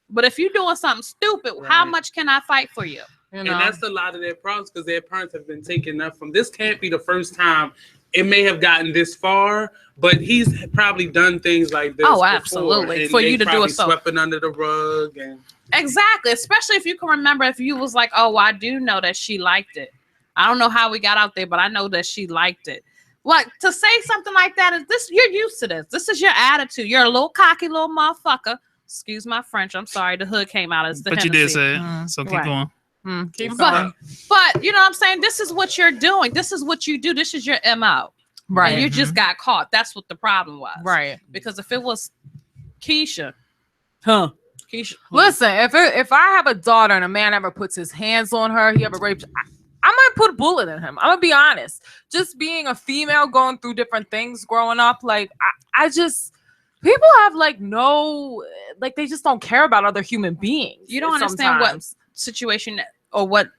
But if you're doing something stupid, how much can I fight for you? And that's a lot of their problems because their parents have been taking up from. This can't be the first time it may have gotten this far, but he's probably done things like this. Oh, absolutely. For you to do it so. Sweeping under the rug and exactly, especially if you can remember if you was like, oh, I do know that she liked it. I don't know how we got out there, but I know that she liked it. Like to say something like that is this. You're used to this. This is your attitude. You're a little cocky little motherfucker. Excuse my French. I'm sorry. The hood came out as the. But you did say it, so keep going. Keep going. But you know what I'm saying? This is what you're doing. This is what you do. This is your MO. Right. And you just got caught. That's what the problem was. Right. Because if it was Keisha, Keisha. Listen, if I have a daughter and a man ever puts his hands on her, he ever raped, I might put a bullet in him. I'm gonna be honest. Just being a female going through different things growing up, like I just people have like they just don't care about other human beings. You don't understand what situation or what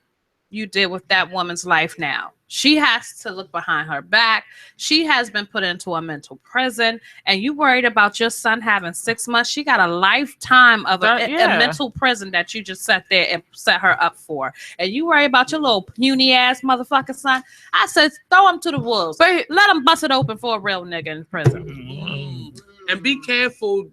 you did with that woman's life now. She has to look behind her back. She has been put into a mental prison, and you worried about your son having 6 months. She got a lifetime of a mental prison that you just sat there and set her up for. And you worry about your little puny ass motherfucking son. I said, throw him to the wolves. Let him bust it open for a real nigga in prison. And be careful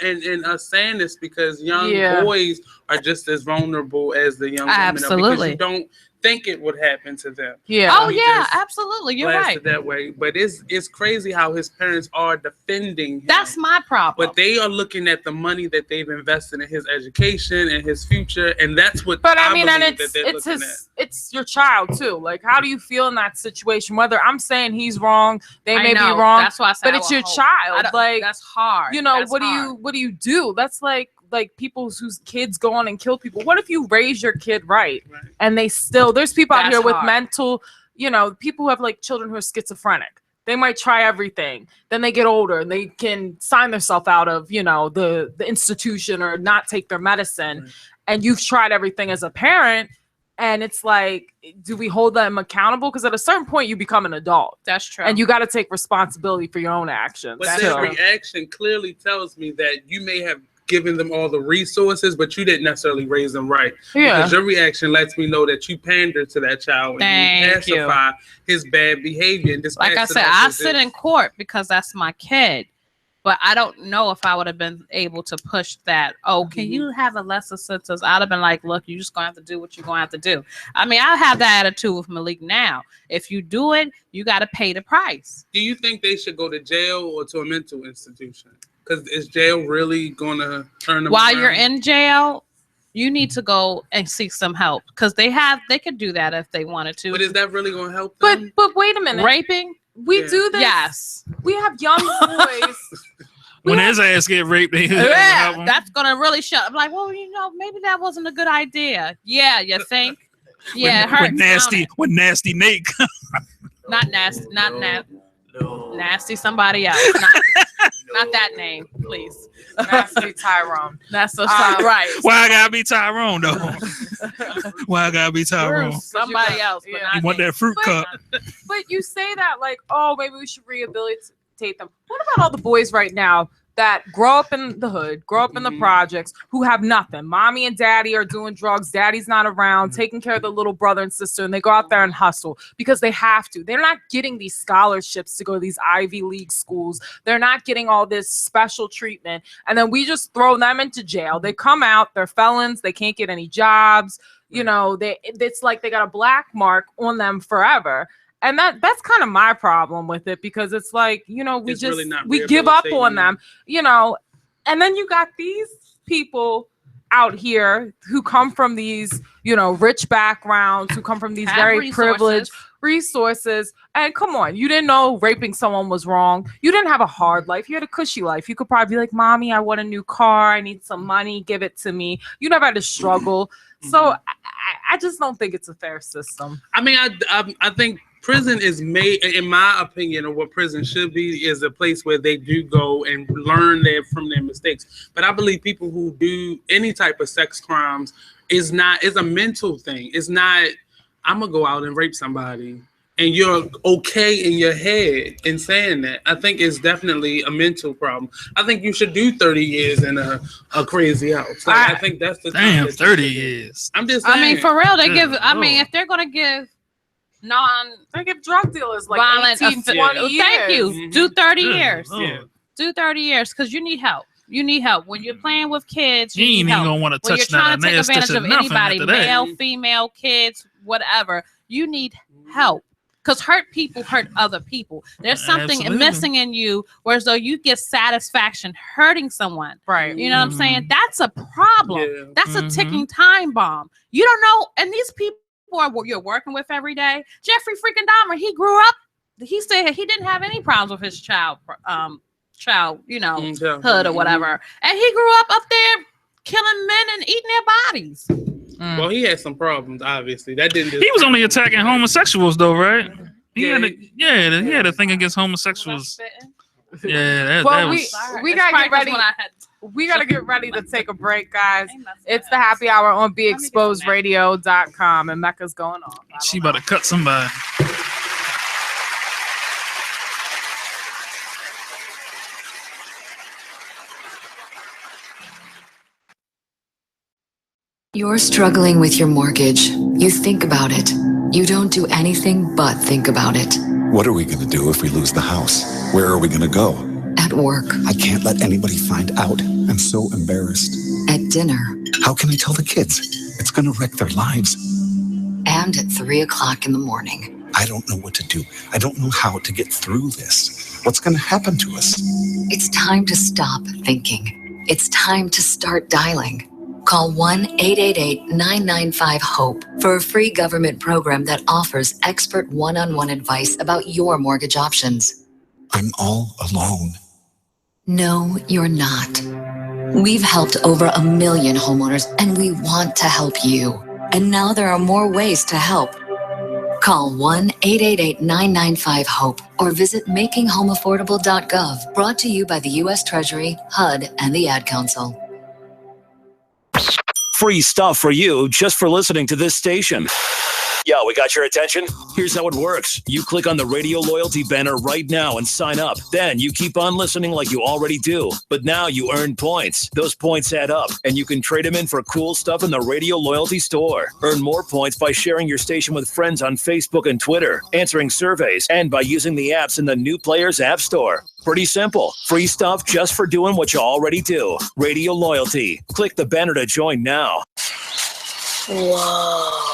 in us saying this because young boys are just as vulnerable as the young women are because you don't think it would happen to them. Yeah. Oh yeah, absolutely. You're right. That way, but it's crazy how his parents are defending him. That's my problem. But they are looking at the money that they've invested in his education and his future, and that's what. But I mean, and it's it's your child too. Like, how do you feel in that situation? Whether I'm saying he's wrong, they may be know. wrong. That's why I said but it's your child. Like that's hard. You know, that's what do you do? That's like people whose kids go on and kill people. What if you raise your kid right. And they still there's people out here with mental, you know, people who have like children who are schizophrenic. They might try everything. Then they get older and they can sign themselves out of, you know, the institution or not take their medicine. And you've tried everything as a parent. And it's like, do we hold them accountable? Because at a certain point, you become an adult. That's true. And you got to take responsibility for your own actions. But their reaction clearly tells me that you may have given them all the resources, but you didn't necessarily raise them right. Yeah. Because your reaction lets me know that you pander to that child and you pacify his bad behavior. And like I said, I sit in court because that's my kid. But I don't know if I would have been able to push that. Oh, can you have a lesser sentence? I'd have been like, look, you're just going to have to do what you're going to have to do. I mean, I have that attitude with Malik now. If you do it, you got to pay the price. Do you think they should go to jail or to a mental institution? Because is jail really going to turn them While around? you're in jail, you need to go and seek some help. Because they could do that if they wanted to. But is that really going to help them? But wait a minute. Raping? We do this. Yes. We have young boys. When his ass get raped, that's gonna really shut. I'm like, well, you know, maybe that wasn't a good idea. Yeah, you think? Yeah, it hurts. When nasty Nate. Not nasty. Not nasty. Somebody else. Not that name, please. Nasty Tyrone. That's so right. Why I gotta be Tyrone though? Why I gotta be Tyrone? Somebody else. But You want that fruit cup? But you say that like, oh, maybe we should rehabilitate them. What about all the boys right now that grow up in the hood, grow up in the projects, who have nothing. Mommy and daddy are doing drugs. Daddy's not around, taking care of the little brother and sister, and they go out there and hustle because they have to. They're not getting these scholarships to go to these Ivy League schools. They're not getting all this special treatment. And then we just throw them into jail. They come out, they're felons, they can't get any jobs. You know, it's like they got a black mark on them forever. And that's kind of my problem with it, because it's like, you know, we give up on them, you know, and then you got these people out here who come from these, you know, rich backgrounds, who come from these very privileged resources. And come on, you didn't know raping someone was wrong. You didn't have a hard life. You had a cushy life. You could probably be like, Mommy, I want a new car. I need some money. Give it to me. You never had to struggle. So I just don't think it's a fair system. I mean, I think prison is made, in my opinion, of what prison should be, is a place where they do go and learn from their mistakes. But I believe people who do any type of sex crimes is a mental thing. It's not, I'm gonna go out and rape somebody, and you're okay in your head in saying that. I think it's definitely a mental problem. I think you should do 30 years in a crazy house. Like, I think that's the damn 30 years. I'm just saying. I mean, for real, they give. I mean, if they're gonna give. They give drug dealers like violent 18, 20 years. Thank you. Do 30 years. Yeah. Do 30 years, because you need help. You need help when you're playing with kids. You ain't even gonna want to touch when you're trying to take advantage of anybody, after male, female, kids, whatever. You need help, because hurt people hurt other people. There's something missing in you, whereas though you get satisfaction hurting someone. Right. You know what I'm saying? That's a problem. Yeah. That's a ticking time bomb. You don't know, and these people you're working with every day. Jeffrey freaking Dahmer, he grew up, he said he didn't have any problems with his child, you know, hood or whatever. And he grew up there killing men and eating their bodies. Well, he had some problems, obviously. That didn't. He was only attacking homosexuals, though, right? He had a thing against homosexuals. Yeah, we gotta get ready. We gotta get ready to take a break, guys. It's the happy hour on BeExposedRadio.com, and Mecca's going on. She about to cut somebody. You're struggling with your mortgage. You think about it. You don't do anything but think about it. What are we going to do if we lose the house? Where are we going to go? At work. I can't let anybody find out. I'm so embarrassed. At dinner. How can I tell the kids? It's going to wreck their lives. And at 3 o'clock in the morning. I don't know what to do. I don't know how to get through this. What's going to happen to us? It's time to stop thinking. It's time to start dialing. Call 1-888-995-HOPE for a free government program that offers expert one-on-one advice about your mortgage options. I'm all alone. No, you're not. We've helped over 1 million homeowners, and we want to help you. And now there are more ways to help. Call 1-888-995-HOPE or visit makinghomeaffordable.gov. Brought to you by the U.S. Treasury, HUD, and the Ad Council. Free stuff for you just for listening to this station. Yeah, we got your attention? Here's how it works. You click on the Radio Loyalty banner right now and sign up. Then you keep on listening like you already do. But now you earn points. Those points add up, and you can trade them in for cool stuff in the Radio Loyalty store. Earn more points by sharing your station with friends on Facebook and Twitter, answering surveys, and by using the apps in the New Players App Store. Pretty simple. Free stuff just for doing what you already do. Radio Loyalty. Click the banner to join now. Whoa.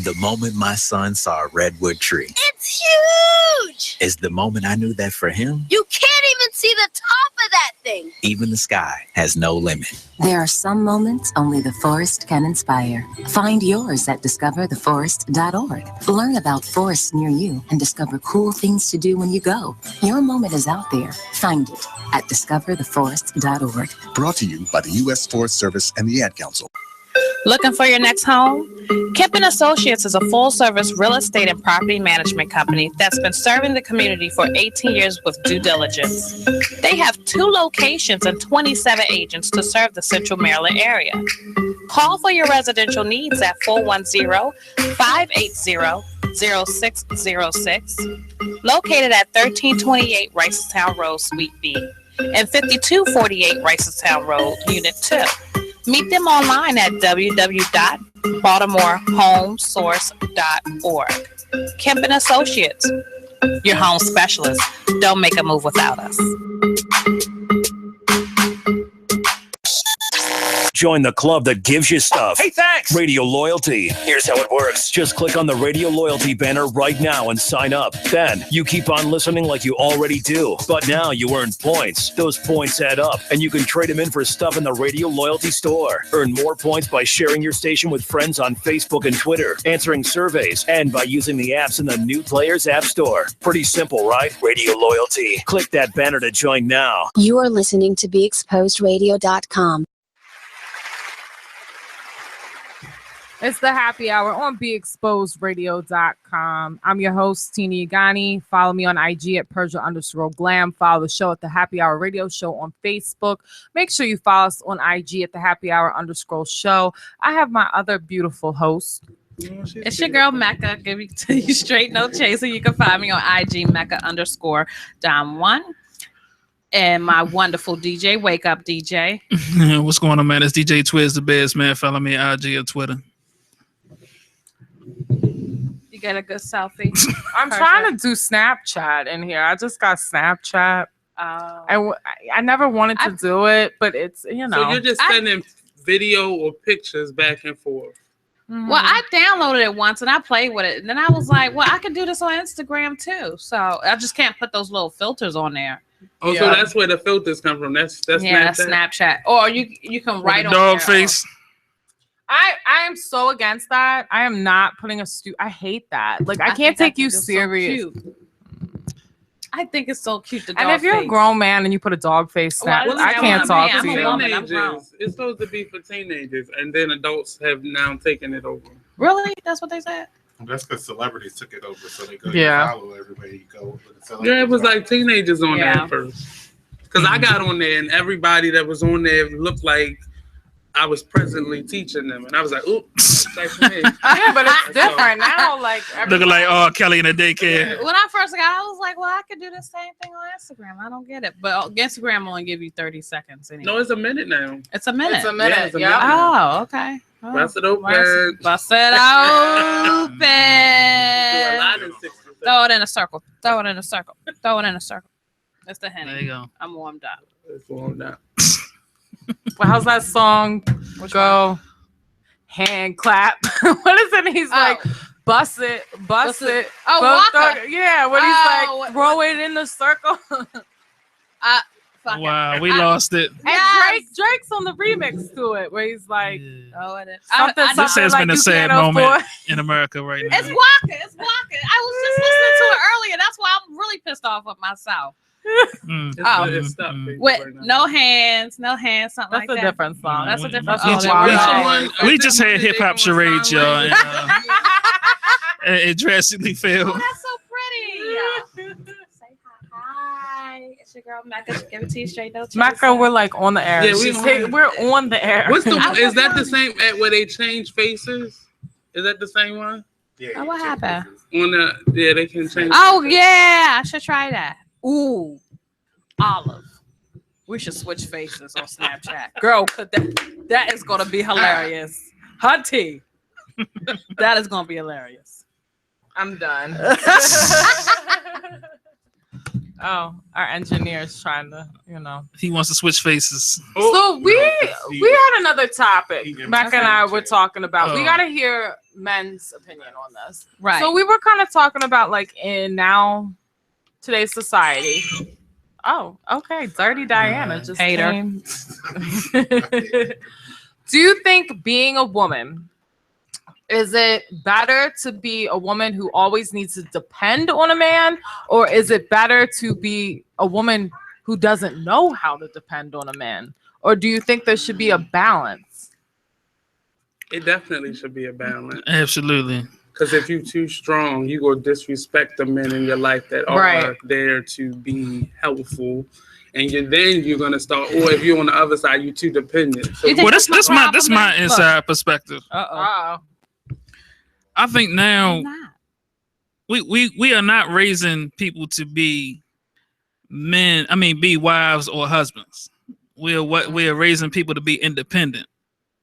The moment my son saw a redwood tree. It's huge! Is the moment I knew that for him, You can't even see the top of that thing. even the sky has no limit. There are some moments only the forest can inspire. Find yours at discovertheforest.org. Learn about forests near you and discover cool things to do when you go. Your moment is out there. Find it at discovertheforest.org. Brought to you by the U.S. Forest Service and the Ad Council. Looking for your next home? Kemp & Associates is a full-service real estate and property management company that's been serving the community for 18 years with due diligence. They have 2 locations and 27 agents to serve the Central Maryland area. Call for your residential needs at 410-580-0606, located at 1328 Ricestown Road, Suite B. and 5248 Ricerstown Road, Unit 2. Meet them online at www.baltimorehomesource.org. Kemp & Associates, your home specialist. Don't make a move without us. Join the club that gives you stuff. Hey, thanks. Radio Loyalty. Here's how it works. Just click on the Radio Loyalty banner right now and sign up. Then you keep on listening like you already do. But now you earn points. Those points add up, and you can trade them in for stuff in the Radio Loyalty store. Earn more points by sharing your station with friends on Facebook and Twitter, answering surveys, and by using the apps in the New Players App Store. Pretty simple, right? Radio Loyalty. Click that banner to join now. You are listening to BeExposedRadio.com. It's the happy hour on BeExposedRadio.com. I'm your host, Tina Yagani. Follow me on IG at Persia_Glam. Follow the show at the Happy Hour Radio Show on Facebook. Make sure you follow us on IG at the Happy Hour_show. I have my other beautiful host. It's your girl Mecca. Give it to you straight, no chaser. You can find me on IG Mecca_Dom1. And my wonderful DJ, Wake Up DJ. What's going on, man? It's DJ Twiz, the best, man. Follow me at IG or Twitter. You get a good selfie. I'm trying to do Snapchat in here. I just got Snapchat. I never wanted to do it, but it's, you know. So you're just sending video or pictures back and forth. Mm-hmm. Well, I downloaded it once and I played with it. And then I was like, well, I can do this on Instagram too. So I just can't put those little filters on there. Oh, yeah. So that's where the filters come from. That's Snapchat. Or you can write on dog there. face. I am so against that. I am not putting I hate that. Like, I can't take you serious. So I think it's so cute. And if you're a grown man and you put a dog face snap, I can't talk to you. It's supposed to be for teenagers, and then adults have now taken it over. Really? That's what they said? That's because celebrities took it over, so they go follow everywhere you go. Yeah, it was like teenagers on there at first. Because I got on there, and everybody that was on there looked like I was presently teaching them, and I was like, "Oops, that's me." Yeah, but it's different now. Like looking like Kelly in a daycare. When I first got, I was like, "Well, I could do the same thing on Instagram." I don't get it, but Instagram only give you 30 seconds anyway. No, it's a minute now. It's a minute. It's a minute. Yeah, it's a yeah. minute. Oh, okay. Oh, Bust it open. Bust it open. Throw it in a circle. Throw it in a circle. Throw it in a circle. That's the Henny. There you go. I'm warmed up. It's warmed up. Well, how's that song go? Hand clap. What is it? He's like, bust it. Oh, Waka. Yeah, when he's like, throw it in the circle. Wow, we lost it. And Drake's on the remix to it, where he's like, something This has like been a you sad can't moment afford. in America right now. It's Waka. It's Waka. I was just listening to it earlier. That's why I'm really pissed off with myself. With no hands, something That's like that. a different song. That's a different song. We just had hip hop charades, y'all. And it drastically failed. Oh, that's so pretty. Say hi. It's your girl Mecca. Give it to you straight though. Mecca, we're like on the air. Yeah, we're on the air. Is that the same at where they change faces? Is that the same one? Yeah. Oh, what happened? They can change. Oh yeah, I should try that. Ooh, Olive. We should switch faces on Snapchat. Girl, that is gonna be hilarious. Hunty. That is gonna be hilarious. I'm done. Oh, our engineer's trying to, He wants to switch faces. So we had another topic. Mecca and I were talking about. We gotta hear men's opinion on this. Right. So we were kind of talking about like in today's society. Oh, okay. Dirty Diana just came. Do you think being a woman, is it better to be a woman who always needs to depend on a man, or is it better to be a woman who doesn't know how to depend on a man? Or do you think there should be a balance? It definitely should be a balance. Absolutely. Because if you're too strong, you go disrespect the men in your life that are there to be helpful. And then you're gonna start, or if you're on the other side, you're too dependent. So this my inside perspective. Uh-oh. I think now we are not raising people to be be wives or husbands. We're raising people to be independent.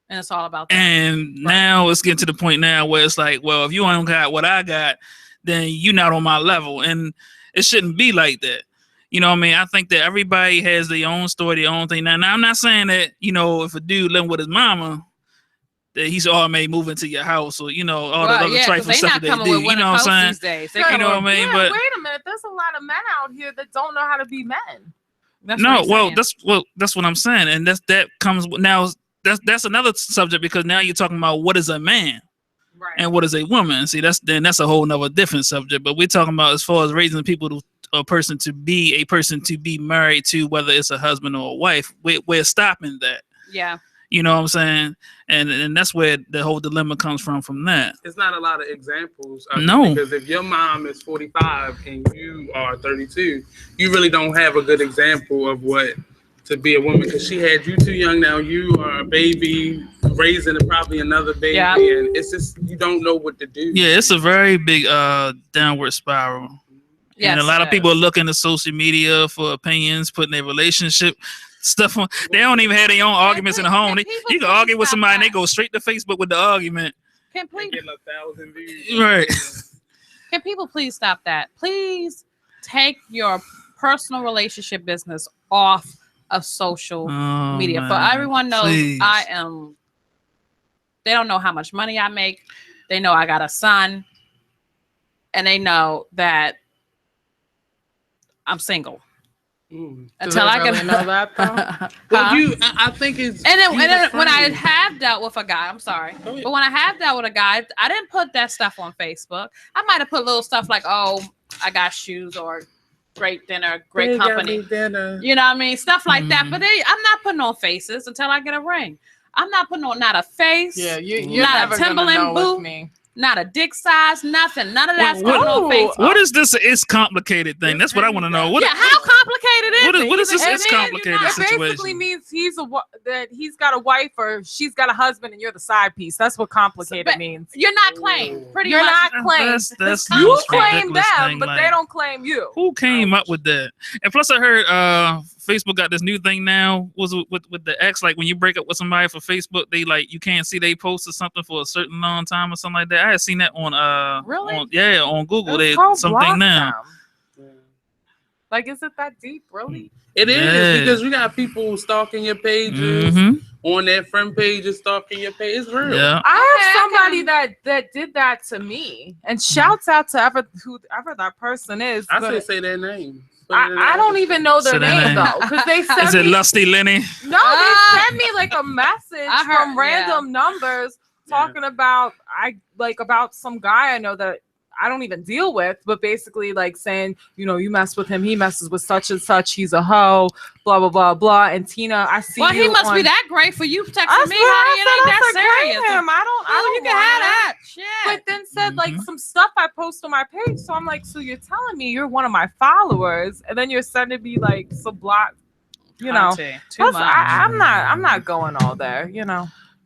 And it's all about that. And now it's getting to the point now where it's like, well, if you don't got what I got, then you're not on my level. And it shouldn't be like that. You know what I mean? I think that everybody has their own story, their own thing. Now I'm not saying that, if a dude living with his mama, that he's already move into your house or, all the other trifling stuff that they do. You know what I'm saying? You know what I mean? But wait a minute. There's a lot of men out here that don't know how to be men. That's what I'm saying. And that comes now. That's another subject, because now you're talking about what is a man, right, and what is a woman. See, that's a whole nother different subject. But we're talking about as far as raising a person to be married to, whether it's a husband or a wife. We're stopping that. Yeah. You know what I'm saying? And that's where the whole dilemma comes from that. It's not a lot of examples. No. Because if your mom is 45 and you are 32, you really don't have a good example of what to be a woman, because she had you too young. Now you are a baby raising probably another baby, and it's just, you don't know what to do. Yeah, it's a very big downward spiral. Yes, and a lot of people are looking to social media for opinions, putting their relationship stuff on. They don't even have their own arguments in the home. You can argue with somebody and they go straight to Facebook with the argument. Can please, getting 1,000 views. Right. Can people please stop that? Please take your personal relationship business off of social media. Man. For everyone knows, Please. They don't know how much money I make. They know I got a son, and they know that I'm single. Until I can know that, though. Well, I think it's. And then when I have dealt with a guy, I'm sorry, but when I have dealt with a guy, I didn't put that stuff on Facebook. I might have put little stuff like, "Oh, I got shoes," or "Great dinner, great company." Dinner. You know what I mean? Stuff like that. But I'm not putting on faces until I get a ring. I'm not putting on not a face. Yeah, you're not never a Timberland gonna know boot. with me. Not a dick size, nothing. None of that's putting on Facebook. What is this? It's complicated thing. That's what I want to know. How complicated is it? What is this? It's complicated It situation. basically means that he's got a wife or she's got a husband and you're the side piece. That's what complicated means. You're not claimed. You're not claimed. That's the you most claim ridiculous them, thing, but like, they don't claim you. Who came up with that? And plus, I heard Facebook got this new thing now. Was with the ex, like when you break up with somebody for Facebook, they you can't see they posted something for a certain long time or something like that. I had seen that on really? on Google. It's They called something now. Like, is it that deep, really? It is, Yeah. because you got people stalking your pages on their friend pages, stalking your page. It's real. Yeah. I have somebody that did that to me, and shouts out to whoever that person is. I say their name. I don't even know their Say their name name. though, because they sent Is it me. Lusty Lenny? No, they sent me like a message I heard- from random numbers talking about about some guy I know that I don't even deal with, but basically like saying, you mess with him, he messes with such and such, he's a hoe, blah blah blah blah. And Tina, I see. Well, you he must on- be that great for you texting That's me, what honey. It ain't I that said. I serious. said, him. I don't you can want have it. that. Shit. But then said like some stuff I post on my page. So I'm like, so you're telling me you're one of my followers, and then you're sending me like some block, Auntie, too Plus, much. I'm not going all there,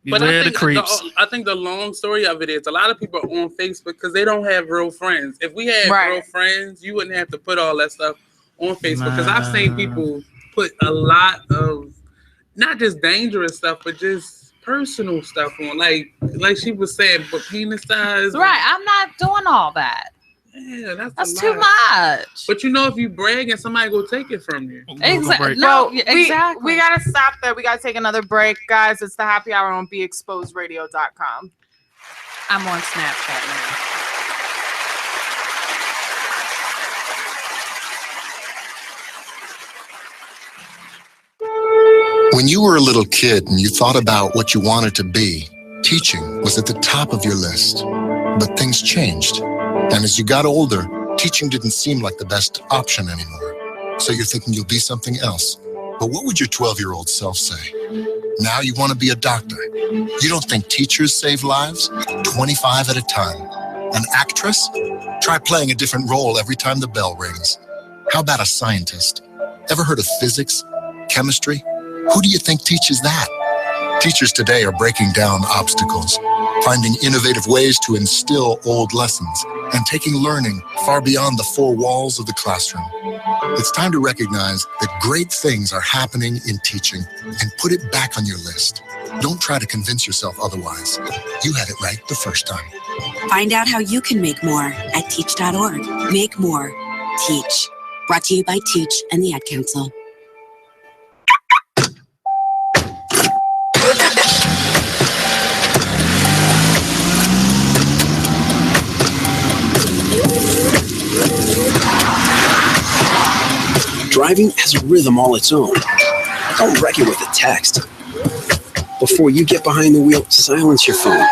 But Beware I the think creeps. I think the long story of it is a lot of people are on Facebook because they don't have real friends. If we had real friends, you wouldn't have to put all that stuff on Facebook. Because I've seen people put a lot of not just dangerous stuff, but just personal stuff on. Like she was saying, but penis size. Right. I'm not doing all that. Yeah, that's too much. But if you brag and somebody go take it from you. Exactly. No, exactly. We gotta stop there. We gotta take another break, guys. It's the happy hour on BeExposedRadio.com. I'm on Snapchat now. When you were a little kid and you thought about what you wanted to be, teaching was at the top of your list. But things changed. And as you got older, teaching didn't seem like the best option anymore. So you're thinking you'll be something else. But what would your 12-year-old self say? Now you want to be a doctor. You don't think teachers save lives? 25 at a time. An actress? Try playing a different role every time the bell rings. How about a scientist? Ever heard of physics? Chemistry? Who do you think teaches that? Teachers today are breaking down obstacles, finding innovative ways to instill old lessons, and taking learning far beyond the four walls of the classroom. It's time to recognize that great things are happening in teaching and put it back on your list. Don't try to convince yourself otherwise. You had it right the first time. Find out how you can make more at teach.org. Make more. Teach. Brought to you by Teach and the Ad Council. Driving has a rhythm all its own. Don't wreck it with a text. Before you get behind the wheel, silence your phone.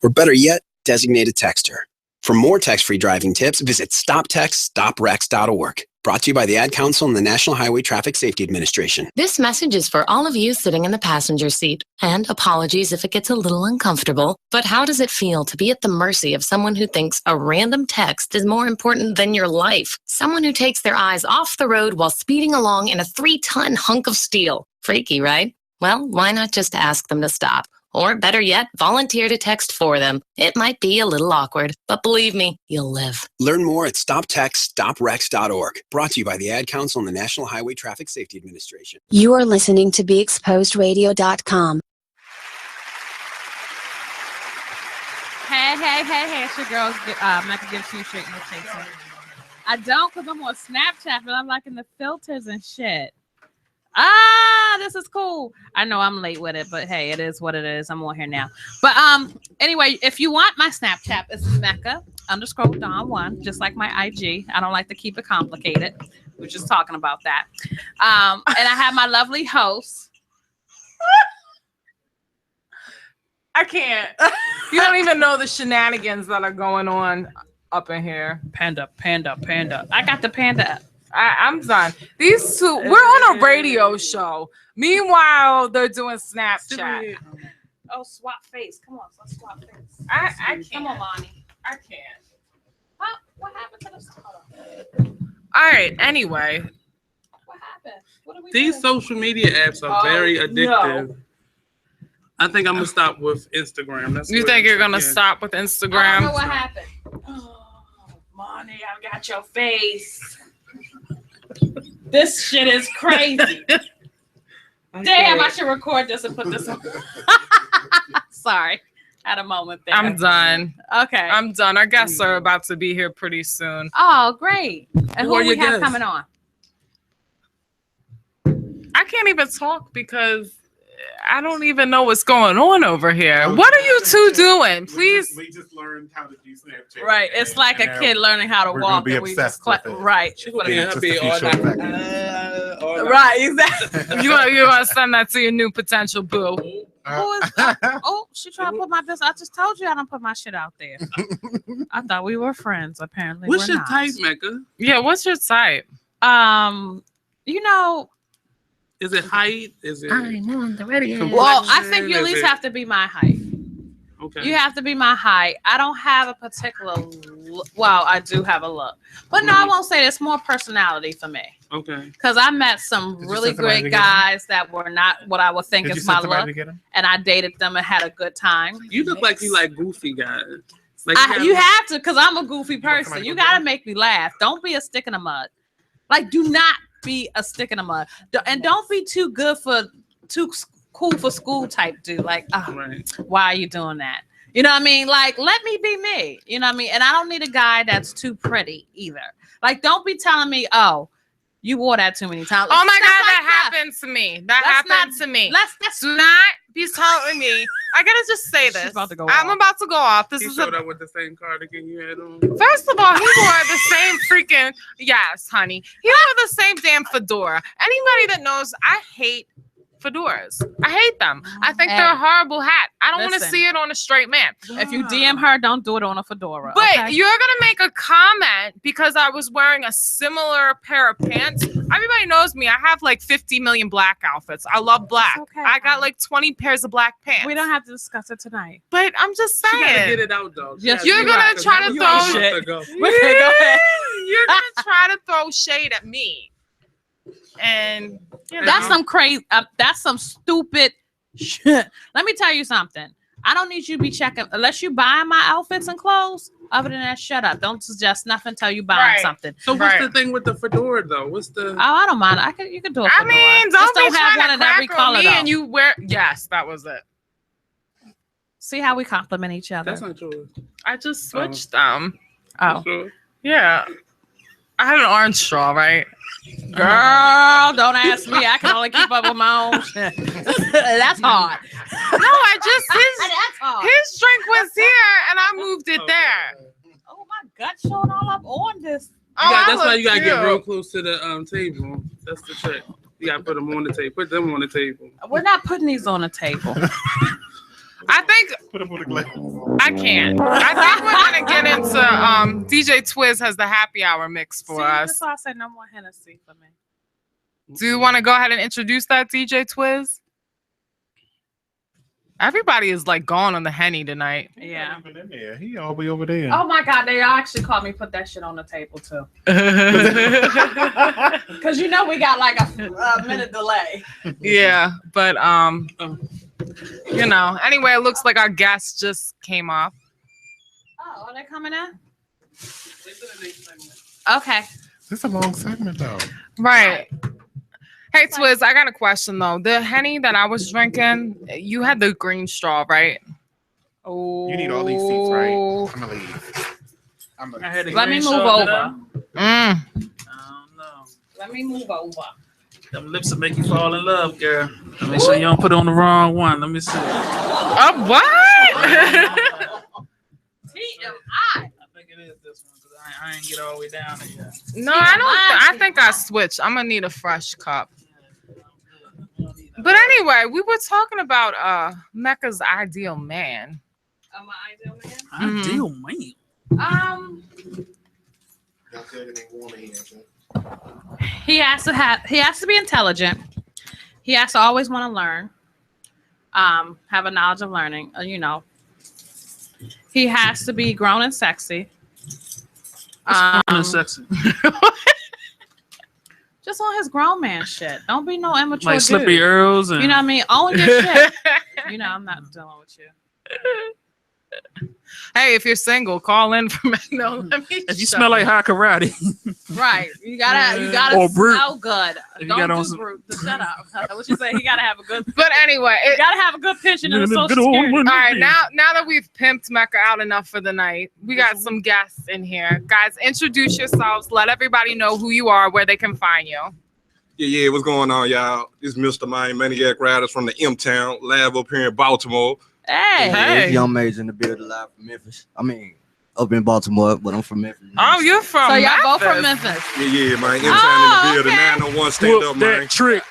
Or better yet, designate a texter. For more text-free driving tips, visit stoptextstoprex.org. Brought to you by the Ad Council and the National Highway Traffic Safety Administration. This message is for all of you sitting in the passenger seat. And apologies if it gets a little uncomfortable, but how does it feel to be at the mercy of someone who thinks a random text is more important than your life? Someone who takes their eyes off the road while speeding along in a 3-ton hunk of steel. Freaky, right? Well, why not just ask them to stop? Or better yet, volunteer to text for them. It might be a little awkward, but believe me, you'll live. Learn more at stoptextstoprex.org. Brought to you by the Ad Council and the National Highway Traffic Safety Administration. You are listening to BeExposedRadio.com. Hey, it's your girl, Mecca Gives You Straight Notation. I don't, because I'm on Snapchat, but I'm liking the filters and shit. This is cool. I know I'm late with it, but hey, it is what it is. I'm on here now. But anyway, if you want my Snapchat, it's Mecca_Dawn1, just like my IG. I don't like to keep it complicated. We're just talking about that. And I have my lovely host. I can't. You don't even know the shenanigans that are going on up in here. Panda. I got the panda up. I'm done. These two, we're on a radio show. Meanwhile, they're doing Snapchat. Oh, swap face. Come on, let's swap face. I can't. Come on, Bonnie. I can't. Huh? What happened to the start? All right. Anyway. What happened? What are we These doing? social media apps are very addictive. No. I think I'm gonna stop with Instagram. You think you're gonna stop with Instagram? I don't know what happened. Oh, Bonnie, I got your face. This shit is crazy. Damn, I should record this and put this on. Sorry. Had a moment there. I'm done. Okay. I'm done. Our guests are about to be here pretty soon. Oh, great. And who we have coming on? I can't even talk because I don't even know what's going on over here. What are you two doing? Please. We just learned how to do Snapchat. Right. It's like a kid learning how to walk. We're gonna be obsessed with it. Right. Right. Exactly. You want to send that to your new potential boo. Who is that? Oh, she trying to put my business. I just told you I don't put my shit out there. I thought we were friends. Apparently, what's we're your not. type, Mecca? Yeah. What's your type? You know. Is it height? Is it? I know the radio. Well, I think you at least have to be my height. Okay. You have to be my height. I don't have a particular. Well, I do have a look, but no, I won't say it's more personality for me. Okay. Because I met some really great guys that were not what I would think is my look, and I dated them and had a good time. You look like you like goofy guys. Like you have to, because I'm a goofy person. You gotta make me laugh. Don't be a stick in the mud. Like, do not be a stick in the mud, and don't be too cool for school type dude. Like, why are you doing that? You know what I mean? Like, let me be me. You know what I mean? And I don't need a guy that's too pretty either. Like, don't be telling me, oh, you wore that too many times. Oh my God, that happened to me. That happened to me. Let's not be telling me. I gotta just say this. I'm about to go off. This is showed up with the same cardigan you had on. First of all, he wore the same freaking honey. He wore the same damn fedora. Anybody that knows, I hate fedoras. I hate them. I think they're a horrible hat. I don't want to see it on a straight man. If you DM her, don't do it on a fedora. But okay? You're gonna make a comment because I was wearing a similar pair of pants. Everybody knows me. I have like 50 million black outfits. I love black. Okay, I got like 20 pairs of black pants. We don't have to discuss it tonight. But I'm just saying. You gotta get it out though. Yes, you're gonna try to throw shit. Go ahead. You're gonna try to throw shade at me. And that's some crazy. That's some stupid shit. Let me tell you something. I don't need you to be checking unless you buying my outfits and clothes. Other than that, shut up. Don't suggest nothing until you buying something. So what's the thing with the fedora though? What's the? Oh, I don't mind. You can do a fedora. I mean, Just don't be have trying one to in every crack on color me though. and you wear. Yes, that was it. See how we compliment each other. That's not yours. I just switched them. Oh, Sure. Yeah. I had an orange straw, right? girl, don't ask me. I can only keep up with my own shit. That's hard. No, I just his drink was here and I moved it there. Oh, my gut showing all up on this. That's why you gotta get real close to the table. That's the trick. You gotta put them on the table. Put them on the table. We're not putting these on the table. I think Put them on the glass. I can't. I think we're gonna get into DJ Twiz has the happy hour mix for us. That's why I said no more Hennessy for me. Do you want to go ahead and introduce that DJ Twiz? Everybody is like gone on the Henny tonight. Yeah. Yeah, he all the way over there. Oh my God, they actually called me put that shit on the table too. Cause you know we got like a minute delay. Yeah, but you know. Anyway, it looks like our guest just came off. Oh, are they coming in? Okay. This is a long segment though. Right. Hey Twiz, I got a question though. The Henny that I was drinking, you had the green straw, right? Oh. You need all these seats, right? I'm gonna leave. Let me move over. I don't know. Let me move over. Them lips will make you fall in love, girl. Make sure you don't put on the wrong one. Let me see. What? TMI. I think it is this one because I ain't get all the way down there yet. No, I don't. I think I switched. I'm gonna need a fresh cup. But anyway, we were talking about Mecca's ideal man. Oh, my ideal man? Ideal man. He has to be intelligent. He has to always want to learn. Have a knowledge of learning. You know. He has to be grown and sexy. Grown and sexy. Just on his grown man shit. Don't be no immature Like Slippery dude. Earls and You know what I mean? Own your shit. You know, I'm not dealing with you. Hey, if you're single, call in for me. No, let me if you smell like hot karate. Right. You gotta Or brute. smell good. If you Don't got do on some- brute. Shut up. What you say? He gotta have a good But anyway, you gotta have a good pension and a social Good old security. one. all right, now that we've pimped Mecca out enough for the night, we got some guests in here. Guys, introduce yourselves. Let everybody know who you are, where they can find you. Yeah, what's going on, y'all? This is Mr. Mind Maniac Riders from the M-Town Lab up here in Baltimore. Hey. It's Young Mage in the building live from Memphis. I mean, up in Baltimore, but I'm from Memphis. Oh, you're from So y'all Memphis. both from Memphis. Yeah, man. M-Town Oh, in the building. okay. 901 stand Whoop up, that man. trick.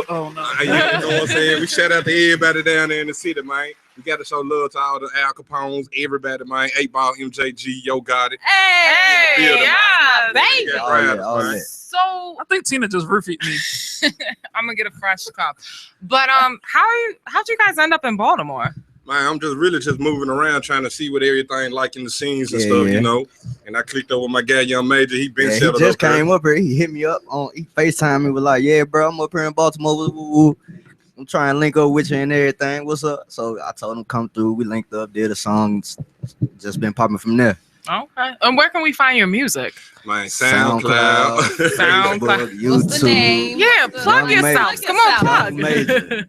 Oh no. You know what I'm saying? We shout out to everybody down there in the city, man. We got to show love to all the Al Capones, everybody, man. 8-Ball, MJG, Yo Got It. Hey, building, yeah, baby. Yeah, All right, that, all man. that. So I think Tina just roofied me. I'm gonna get a fresh cup. But how'd you guys end up in Baltimore? Man, I'm just moving around trying to see what everything like in the scenes and Yeah, stuff, yeah. you know. And I clicked over my guy, Young Major. He been Yeah, he settled just up there. came up here. He hit me up he FaceTime me, was like, yeah, bro, I'm up here in Baltimore. Woo, woo, woo. I'm trying to link up with you and everything. What's up? So I told him come through. We linked up, did a song. It's just been popping from there. Okay. And where can we find your music? Man, SoundCloud. SoundCloud. Facebook, What's the name? Yeah, plug Young yourselves. Major. Come on, Young plug. Major.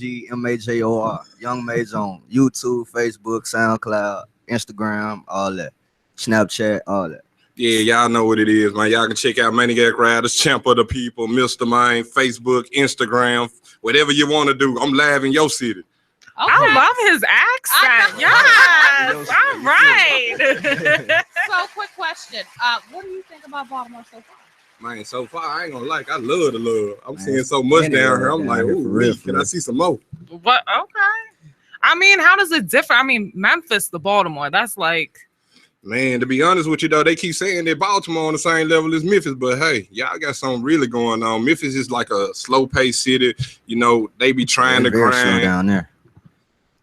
YUNGMAJOR. Young Major on YouTube, Facebook, SoundCloud, Instagram, all that. Snapchat, all that. Yeah, y'all know what it is, man. Y'all can check out Maniac Riders, Champ of the People, Mr. Mind, Facebook, Instagram, whatever you want to do. I'm live in your city. I love his accent. Yes. All right. So quick question. What do you think about Baltimore so far? Man, so far, I ain't gonna lie. I love the love. I'm seeing so much down here. I'm like, ooh, can I see some more? What? Okay. I mean, how does it differ? I mean, Memphis to Baltimore, that's like. Man, to be honest with you, though, they keep saying that Baltimore on the same level as Memphis, but hey, y'all got something really going on. Memphis is like a slow-paced city. You know, they be trying to It's very slow grind. down there.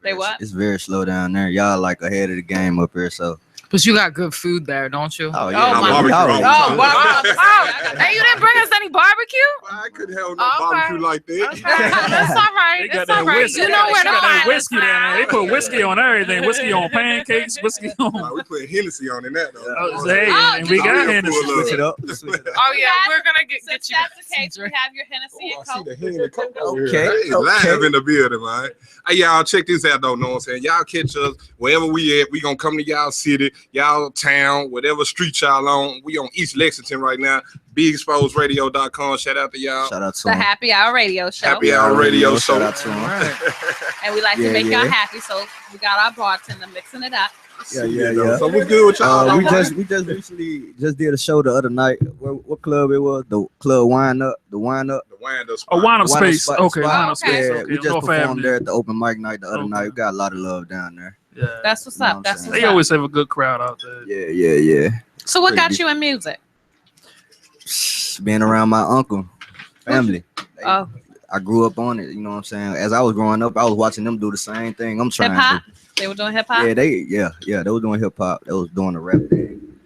They what? It's very slow down there. Y'all like ahead of the game up here, so But you got good food there, don't you? Oh, yeah. my barbecue. Hey, you didn't bring us any barbecue? I couldn't have no barbecue like that. That's all right. They got It's all that right. whiskey. You know where to They got that find whiskey us. down there. They put whiskey on everything. Whiskey on pancakes. Whiskey on. We put Hennessy on in that though. Hey, and we got Hennessy. Switch it up. Oh yeah, we're gonna get Since you. that's the case, we have your Hennessy and Coke. The Henny and Coke over Okay, here. Hey, live in the building, man. Hey, y'all, check this out though. Know what I'm saying? Y'all catch us wherever we at. We gonna come to y'all city, y'all town, whatever street y'all on. We on East Lexington right now. BigExposedRadio.com. Shout out to y'all. Shout out to The Happy Hour Radio Show. Happy Hour Radio Show. Shout out to him. And we like to Yeah, make y'all yeah. happy, so we got our bartender mixing it up. Yeah. So we good with y'all. We just recently did a show the other night. What club it was? The club Wind Up. The Wind Up. The Wind Up. Oh, Wind Up Space. Spot. Okay, Wind Up Space. Yeah, Okay, we just North performed Avenue. there at the open mic night the other night. We got a lot of love down there. Yeah. That's what's up. That's what's They up. always have a good crowd out there. Yeah. So what got Pretty you in music? Being around my uncle, family. Oh, I grew up on it. You know what I'm saying? As I was growing up, I was watching them do the same thing. I'm trying hip hop. to. They were doing hip hop. Yeah, they was doing hip hop. They was doing the rap thing.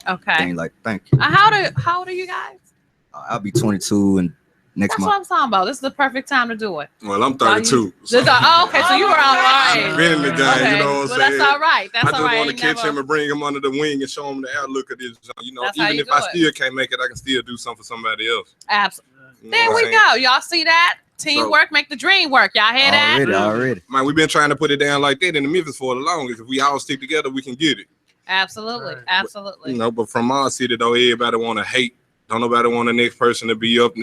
Okay. Thing like, thank you. How old are you guys? I'll be 22 and next That's what month. I'm talking about. This is the perfect time to do it. Well, I'm 32. Oh, okay, so you were all right. I've been in the game, Okay. you know what I'm Well, saying? that's all right. That's I just all right. want to Ain't catch never- him and bring him under the wing and show him the outlook of this. You know, That's how even you if do I it. still can't make it, I can still do something for somebody else. Absolutely. You know There what we I'm saying? go. Y'all see that? Teamwork make the dream work. Y'all hear that? Already. Man, we've been trying to put it down like that in the Memphis for the longest. If we all stick together, we can get it. Absolutely. Absolutely. You know, but from our city though, everybody want to hate. Don't nobody want the next person to be up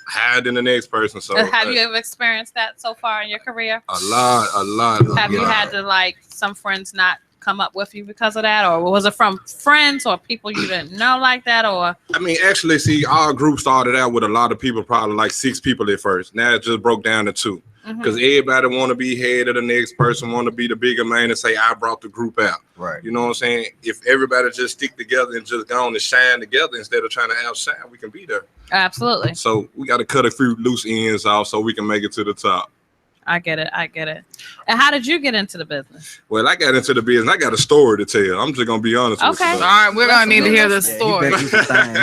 higher than the next person. So Have you ever experienced that so far in your career? a lot. Have you had to like some friends not come up with you because of that, or was it from friends or people you didn't know like that, or? I mean, actually, see, our group started out with a lot of people, probably like 6 people at first. Now it just broke down to 2. Because everybody want to be head of the next person, want to be the bigger man and say, I brought the group out. Right. You know what I'm saying? If everybody just stick together and just go on and shine together instead of trying to outshine, we can be there. Absolutely. So we got to cut a few loose ends off so we can make it to the top. I get it. And how did you get into the business? Well, I got into the business. I got a story to tell. I'm just going to be honest with you. Okay. All right, we're gonna need to hear this Yeah, story.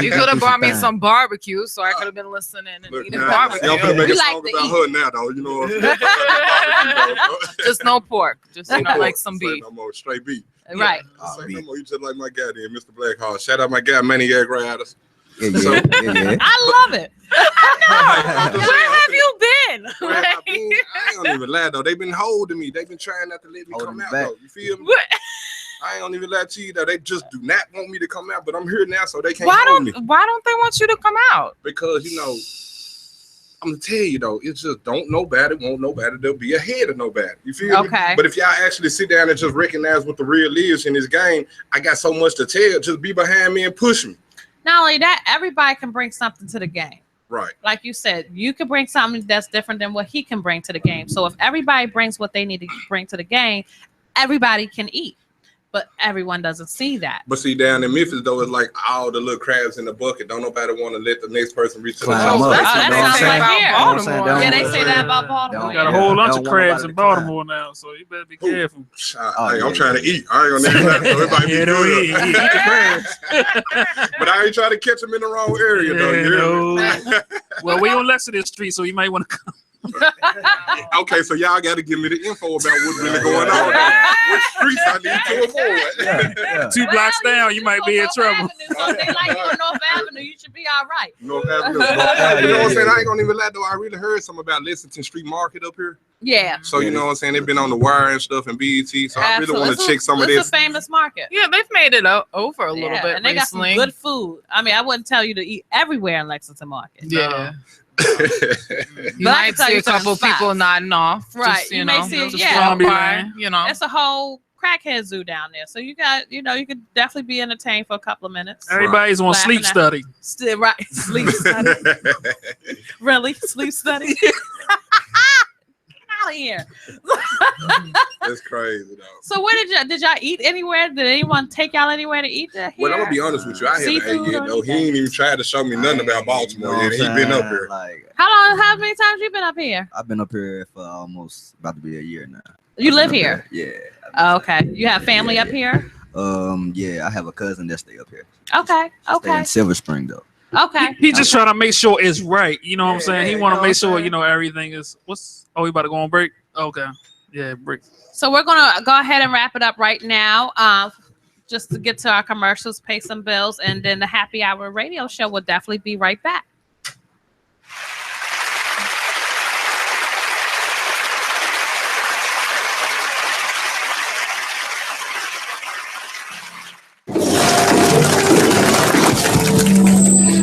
You could have brought me some barbecue, so I could have been listening and eating barbecue. Y'all finna make You a like song to about eat. her now, though. You know what I'm saying? Just no pork, just like some Say beef. no more, straight beef. Right. Say no more, you just like my guy there, Mr. Blackheart. Shout out my guy, Maniac Riders. Yeah. I love it. I know. Where have you been? I ain't gonna even lie though. They've been holding me. They've been trying not to let me come out back. though. You feel me? I ain't gonna even lie to you though. They just do not want me to come out, but I'm here now, so they can't hold me. Why don't they want you to come out? Because you know, I'm gonna tell you though, it's just don't nobody want nobody to be ahead of nobody. You feel me? Okay. But if y'all actually sit down and just recognize what the real is in this game, I got so much to tell. Just be behind me and push me. Not only that, everybody can bring something to the game. Right. Like you said, you can bring something that's different than what he can bring to the game. So if everybody brings what they need to bring to the game, everybody can eat. But everyone doesn't see that. But see, down in Memphis though, it's like all the little crabs in the bucket. Don't nobody want to let the next person reach to the Climb top. up. That sounds like here. Baltimore. Yeah, they say that about Baltimore. We got a whole bunch of crabs in Baltimore now, so you better be careful. I'm trying to eat. I ain't gonna let so it might be Yeah, don't good. eat the crabs. But I ain't trying to catch them in the wrong area though. You hear me? Well, we on Lexington Street, so you might want to come. Okay, so y'all got to give me the info about what's really going on. What streets I need to avoid. 2 blocks down, you might be in trouble. So if they like you on North Avenue, you should be all right. North Avenue. You know what I'm saying? I ain't gonna even lie though. I really heard something about Lexington Street Market up here. Yeah. So you know what I'm saying? They've been on the wire and stuff and BET. So I really want to check some of It's this. a famous market. Yeah, they've made it over a little bit and they recently. got some good food. I mean, I wouldn't tell you to eat everywhere in Lexington Market. Yeah. You But I might can tell see you a couple certain people spots. nodding off. Right. Just, you know, may see it. just Yeah. walk by, you know. It's a whole crackhead zoo down there. So you got, you could definitely be entertained for a couple of minutes. Everybody's on Laughing sleep at- study. Still right. Sleep study. Really? Sleep study? Out of here. That's crazy though. So where did y'all eat anywhere? Did anyone take y'all anywhere to eat there? Well, I'm gonna be honest with you. I haven't Seafood ate yet or though. He ain't even tried to show me nothing about Baltimore yet. He been up here. How many times you been up here? I've been up here for almost about to be a year now. You live here? Yeah. Oh, okay. You have family up here? Yeah, I have a cousin that stay up here. Okay. Stay in Silver Spring though. Okay. He just trying to make sure it's right. You know what I'm saying? He want to make sure everything is. Oh, we about to go on break. Okay. Yeah, break. So we're gonna go ahead and wrap it up right now. Just to get to our commercials, pay some bills, and then the Happy Hour radio show will definitely be right back.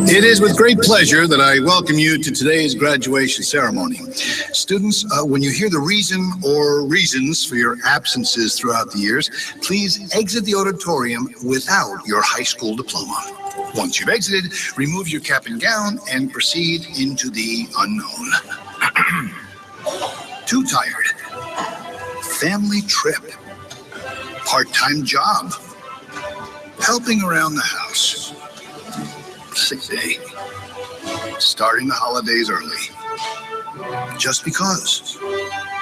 It is with great pleasure that I welcome you to today's graduation ceremony. Students, when you hear the reason or reasons for your absences throughout the years, please exit the auditorium without your high school diploma. Once you've exited, remove your cap and gown and proceed into the unknown. Too tired. Family trip. Part-time job. Helping around the house. Sick day. Starting the holidays early. Just because.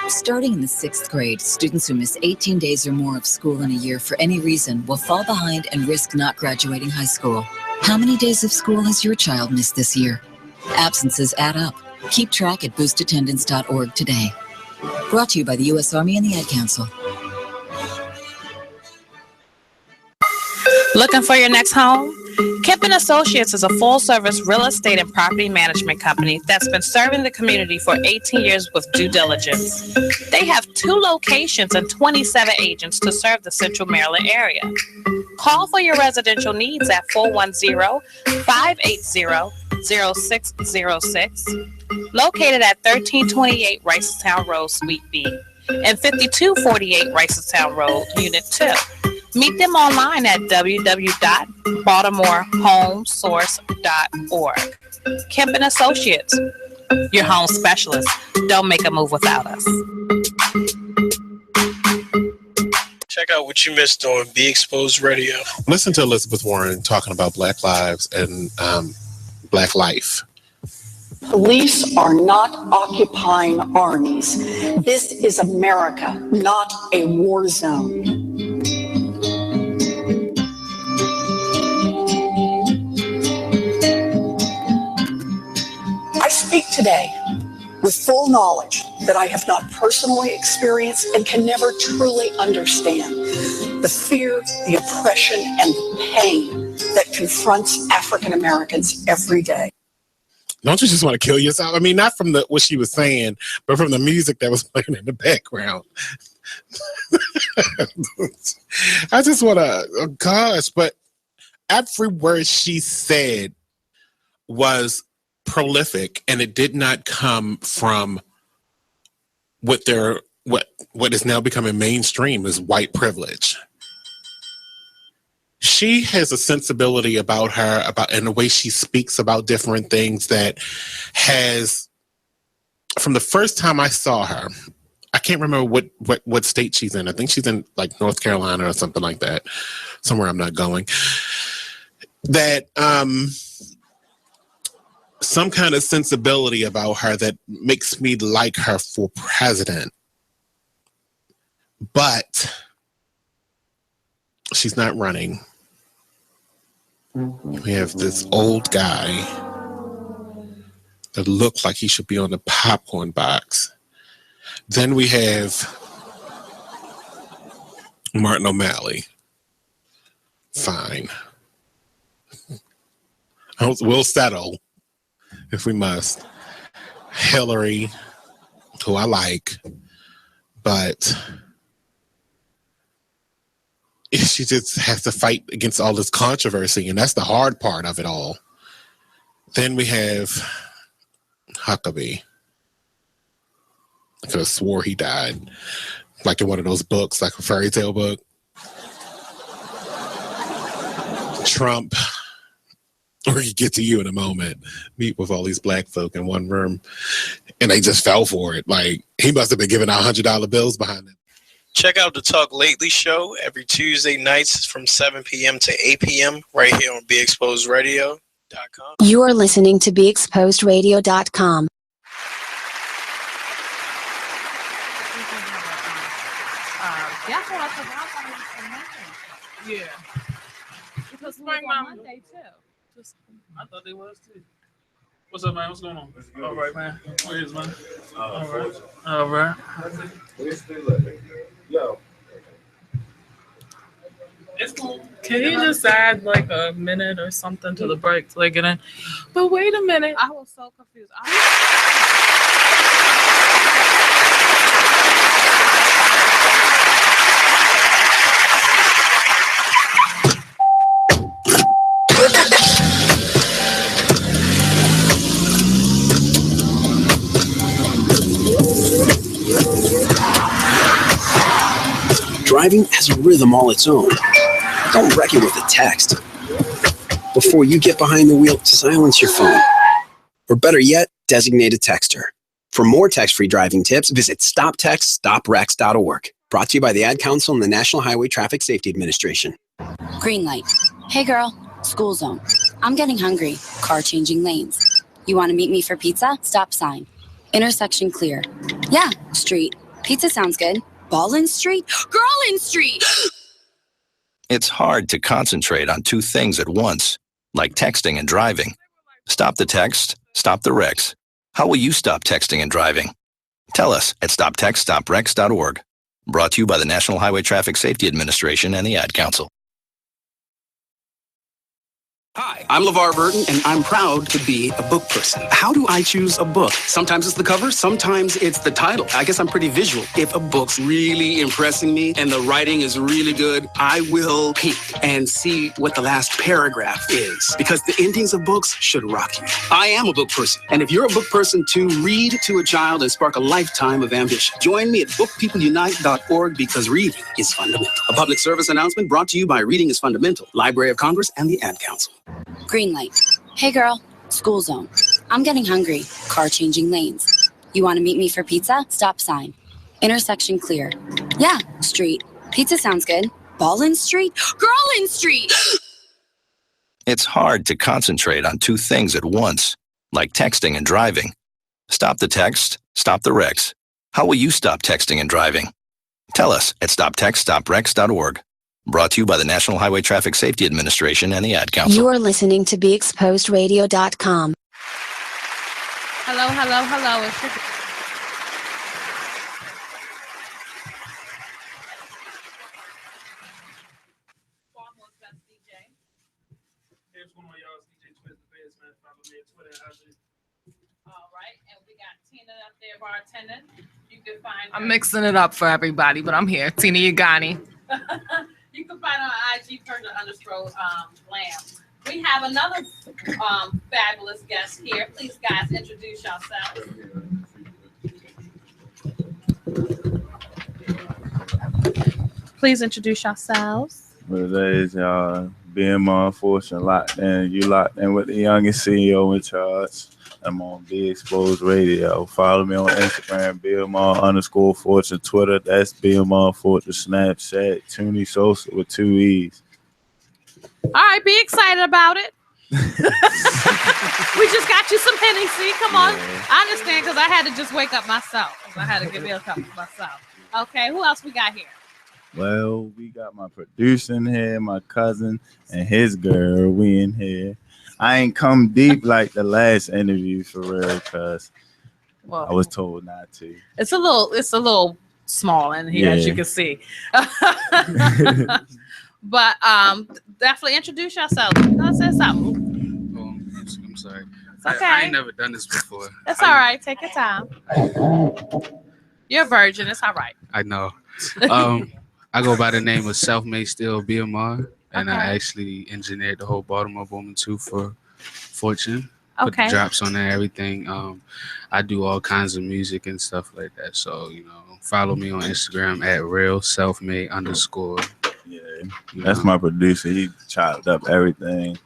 Starting in the 6th grade, students who miss 18 days or more of school in a year for any reason will fall behind and risk not graduating high school. How many days of school has your child missed this year? Absences add up. Keep track at boostattendance.org today. Brought to you by the U.S. Army and the Ad Council. Looking for your next home? Kemp & Associates is a full-service real estate and property management company that's been serving the community for 18 years with due diligence. They have 2 locations and 27 agents to serve the Central Maryland area. Call for your residential needs at 410-580-0606, located at 1328 Ricestown Road, Suite B, and 5248 Ricestown Road, Unit 2. Meet them online at www.baltimorehomesource.org. Kemp & Associates, your home specialist. Don't make a move without us. Check out what you missed on Be Exposed Radio. Listen to Elizabeth Warren talking about Black lives and Black life. Police are not occupying armies. This is America, not a war zone. I speak today with full knowledge that I have not personally experienced and can never truly understand the fear, the oppression, and the pain that confronts African Americans every day. Don't you just want to kill yourself? I mean, not from what she was saying, but from the music that was playing in the background. I just want to, oh gosh, but every word she said was prolific, and it did not come from what is now becoming mainstream is white privilege. She has a sensibility about her, and the way she speaks about different things that has, from the first time I saw her, I can't remember what state she's in. I think she's in like North Carolina or something like that, somewhere I'm not going. That some kind of sensibility about her that makes me like her for president. But she's not running. We have this old guy that looks like he should be on the popcorn box. Then we have Martin O'Malley. Fine. We'll settle if we must. Hillary, who I like, but she just has to fight against all this controversy, and that's the hard part of it all. Then we have Huckabee. I could have swore he died, like in one of those books, like a fairy tale book. Trump. Or he get to you in a moment, meet with all these black folk in one room, and they just fell for it. Like, he must have been giving out $100 bills behind them. Check out the Talk Lately show every Tuesday nights from 7 p.m. to 8 p.m. right here on BeExposedRadio.com. You are listening to BeExposedRadio.com. Yeah. Because Spring on Mountain. Monday too. I thought they was too. What's up, man? What's going on? All right, man. Where is man? All right. All right. Yo. It's cool. Can you just add like a minute or something to the break till I get in? But wait a minute. I was so confused. Driving has a rhythm all its own. Don't wreck it with a text. Before you get behind the wheel, silence your phone. Or better yet, designate a texter. For more text-free driving tips, visit stoptextstoprex.org. Brought to you by the Ad Council and the National Highway Traffic Safety Administration. Green light. Hey girl, school zone. I'm getting hungry. Car changing lanes. You want to meet me for pizza? Stop sign. Intersection clear. Yeah, street. Pizza sounds good. Ballin Street? Girlin Street! It's hard to concentrate on two things at once, like texting and driving. Stop the text, stop the wrecks. How will you stop texting and driving? Tell us at stoptextstoprex.org. Brought to you by the National Highway Traffic Safety Administration and the Ad Council. Hi, I'm LeVar Burton, and I'm proud to be a book person. How do I choose a book? Sometimes it's the cover, sometimes it's the title. I guess I'm pretty visual. If a book's really impressing me and the writing is really good, I will peek and see what the last paragraph is, because the endings of books should rock you. I am a book person, and if you're a book person too, read to a child and spark a lifetime of ambition. Join me at bookpeopleunite.org, because reading is fundamental. A public service announcement brought to you by Reading is Fundamental, Library of Congress, and the Ad Council. Green light. Hey girl, school zone. I'm getting hungry. Car changing lanes. You want to meet me for pizza? Stop sign. Intersection clear. Yeah, street. Pizza sounds good. Ballin Street? Girlin Street! It's hard to concentrate on two things at once, like texting and driving. Stop the text, stop the wrecks. How will you stop texting and driving? Tell us at stoptextstoprex.org. Brought to you by the National Highway Traffic Safety Administration and the Ad Council. You are listening to BeExposedRadio.com. Hello, hello, hello. It's your... All right, and we got Tina up there bartending. You can find I'm mixing it up for everybody, but I'm here. Tina Ugani. You can find her on IG _Lamb. We have another fabulous guest here. Please, guys, introduce yourselves. Please introduce yourselves. What it is, y'all. BMR Fortune locked in. You locked in with the youngest CEO in charge. I'm on Be Exposed Radio. Follow me on Instagram, BMR_Fortune. Twitter, that's BMR Fortune. Snapchat, Toonie Sosa with 2 E's. All right, be excited about it. We just got you some Hennessy. Come on. I understand, because I had to just wake up myself. I had to give me a cup of myself. Okay, who else we got here? Well, we got my producer in here, my cousin, and his girl. We in here. I ain't come deep like the last interview for real, because I was told not to. It's a little small in here, as you can see. But definitely introduce yourself. I said something. I'm sorry. It's okay. I ain't never done this before. It's all right. Take your time. You're a virgin. It's all right. I know. I go by the name of Self-Made Still BMR, and I actually engineered the whole Baltimore Bowman 2 for Fortune. Put the drops on there, everything. I do all kinds of music and stuff like that. So, follow me on Instagram at realselfmade_. Yeah, that's my producer. He chopped up everything,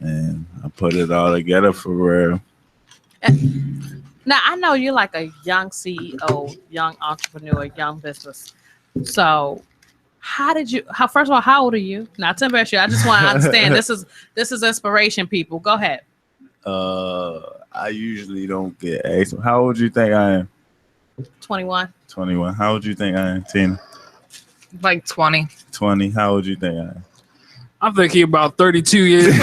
and I put it all together for real. Now, I know you're like a young CEO, young entrepreneur, young business. So first of all, how old are you? Not to embarrass you. I just want to understand. This is inspiration, people. Go ahead. I usually don't get asked. How old do you think I am? 21. 21. How old do you think I am, Tina? Like 20. 20. How old you think I am? I think he about 32 years old.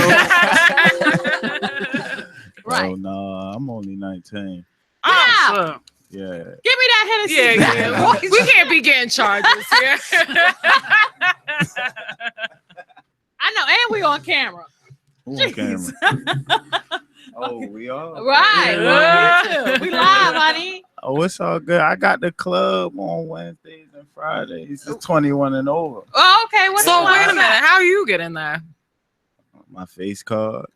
Right. Oh, no, I'm only 19. Oh, Yeah. Give me that Hennessy. yeah. We can't be getting charges here. I know, and we on camera. Who on camera? Oh, we are? Right. Yeah. We live, honey. Oh, it's all good. I got the club on Wednesdays and Fridays. It's 21 and over. Oh, okay. What's So wait a minute. How you get in there? My face card.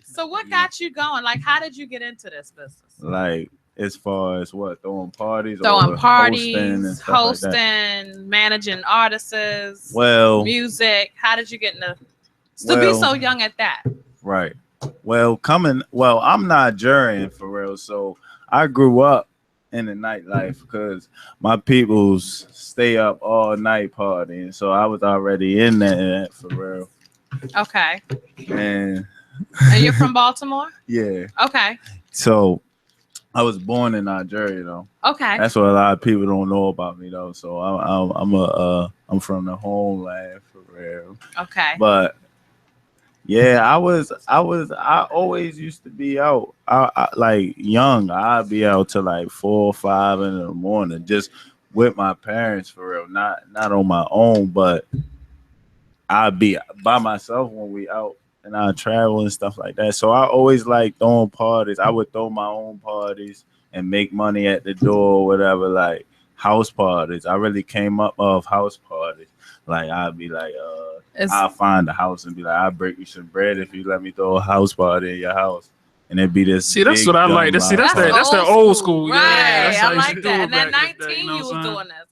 So what got you going? Like, how did you get into this business? Like, as far as what? Throwing parties? Throwing or parties, hosting, like that? managing artists, Well, music. How did you get into to be so young at that? Right. Well, I'm Nigerian for real. So I grew up in the nightlife because my peoples stay up all night partying. So I was already in that for real. Okay. And you're from Baltimore? Yeah. Okay. So I was born in Nigeria though. Okay. That's what a lot of people don't know about me though. So I'm from the homeland for real. Okay. But yeah, I always used to be out. I like young. I'd be out till like 4 or 5 in the morning, just with my parents for real. Not on my own, but I'd be by myself when we out and I travel and stuff like that. So I always like throwing parties. I would throw my own parties and make money at the door, or whatever, like house parties. I really came up of house parties. Like I'd be like, I'll find a house and be like, I'll break you some bread if you let me throw a house party in your house. And it'd be this. See, that's what I like. That's the old school. Right. Yeah, I like that. And at 19, you was doing this.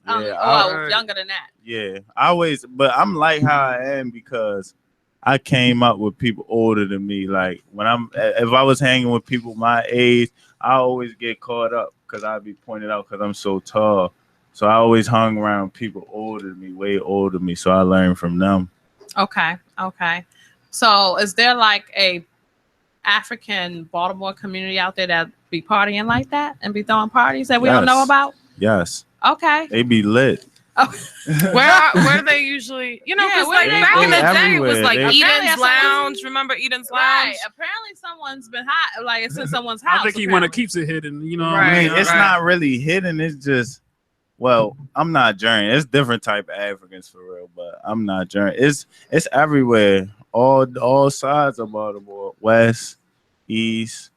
Younger than that. Yeah, but I'm like how I am because I came up with people older than me. Like if I was hanging with people my age, I always get caught up because I'd be pointed out because I'm so tall. So I always hung around people older than me, way older than me. So I learned from them. Okay. So is there like a African Baltimore community out there that be partying like that and be throwing parties that we don't know about? Yes. Okay. They be lit. Oh. Where they usually, because like back in the day it was like Eden's Lounge. Remember Eden's Lounge? Right. Apparently someone's been hot, like it's in someone's house. I think he want to keep it hidden. You know, I mean, it's not really hidden. It's just, I'm Nigerian. It's different type of Africans for real, but I'm Nigerian. It's everywhere. All sides of Baltimore, west, east,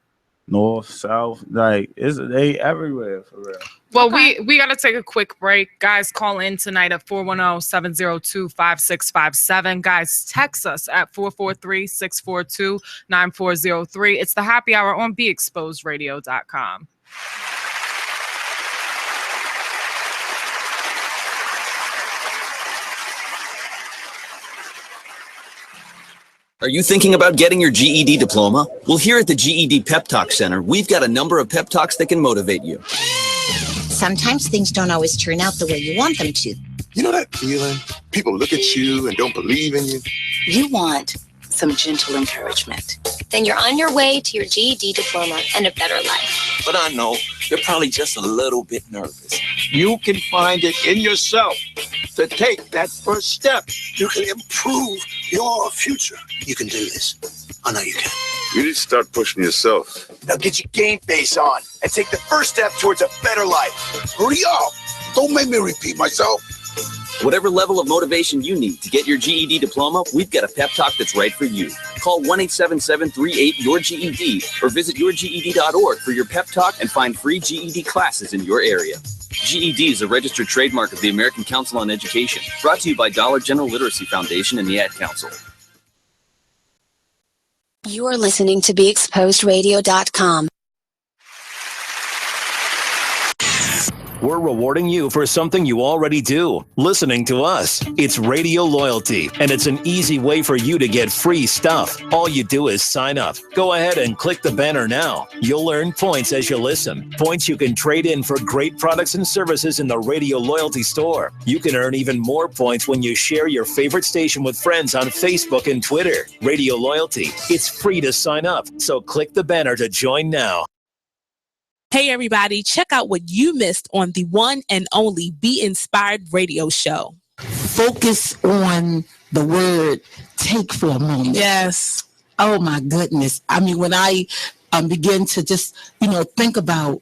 north, south. Like they everywhere for real. Well, we got to take a quick break. Guys, call in tonight at 410-702-5657. Guys, text us at 443-642-9403. It's the happy hour on BeExposedRadio.com. Are you thinking about getting your GED diploma? Well, here at the GED Pep Talk Center, we've got a number of pep talks that can motivate you. Sometimes things don't always turn out the way you want them to. You know that feeling? People look at you and don't believe in you. You want some gentle encouragement. Then you're on your way to your GED diploma and a better life. But I know you're probably just a little bit nervous. You can find it in yourself to take that first step. You can improve your future. You can do this. I know you can. You need to start pushing yourself. Now get your game face on and take the first step towards a better life. Hurry up. Don't make me repeat myself. Whatever level of motivation you need to get your GED diploma, we've got a pep talk that's right for you. Call 1-877-38-YOUR-GED or visit yourged.org for your pep talk and find free GED classes in your area. GED is a registered trademark of the American Council on Education, brought to you by Dollar General Literacy Foundation and the Ad Council. You're listening to BeExposedRadio.com. We're rewarding you for something you already do, listening to us. It's Radio Loyalty, and it's an easy way for you to get free stuff. All you do is sign up. Go ahead and click the banner now. You'll earn points as you listen. Points you can trade in for great products and services in the Radio Loyalty store. You can earn even more points when you share your favorite station with friends on Facebook and Twitter. Radio Loyalty. It's free to sign up, so click the banner to join now. Hey everybody, check out what you missed on the one and only Be Inspired radio show. Focus on the word take for a moment. Yes. Oh my goodness. I mean, when I begin to just, think about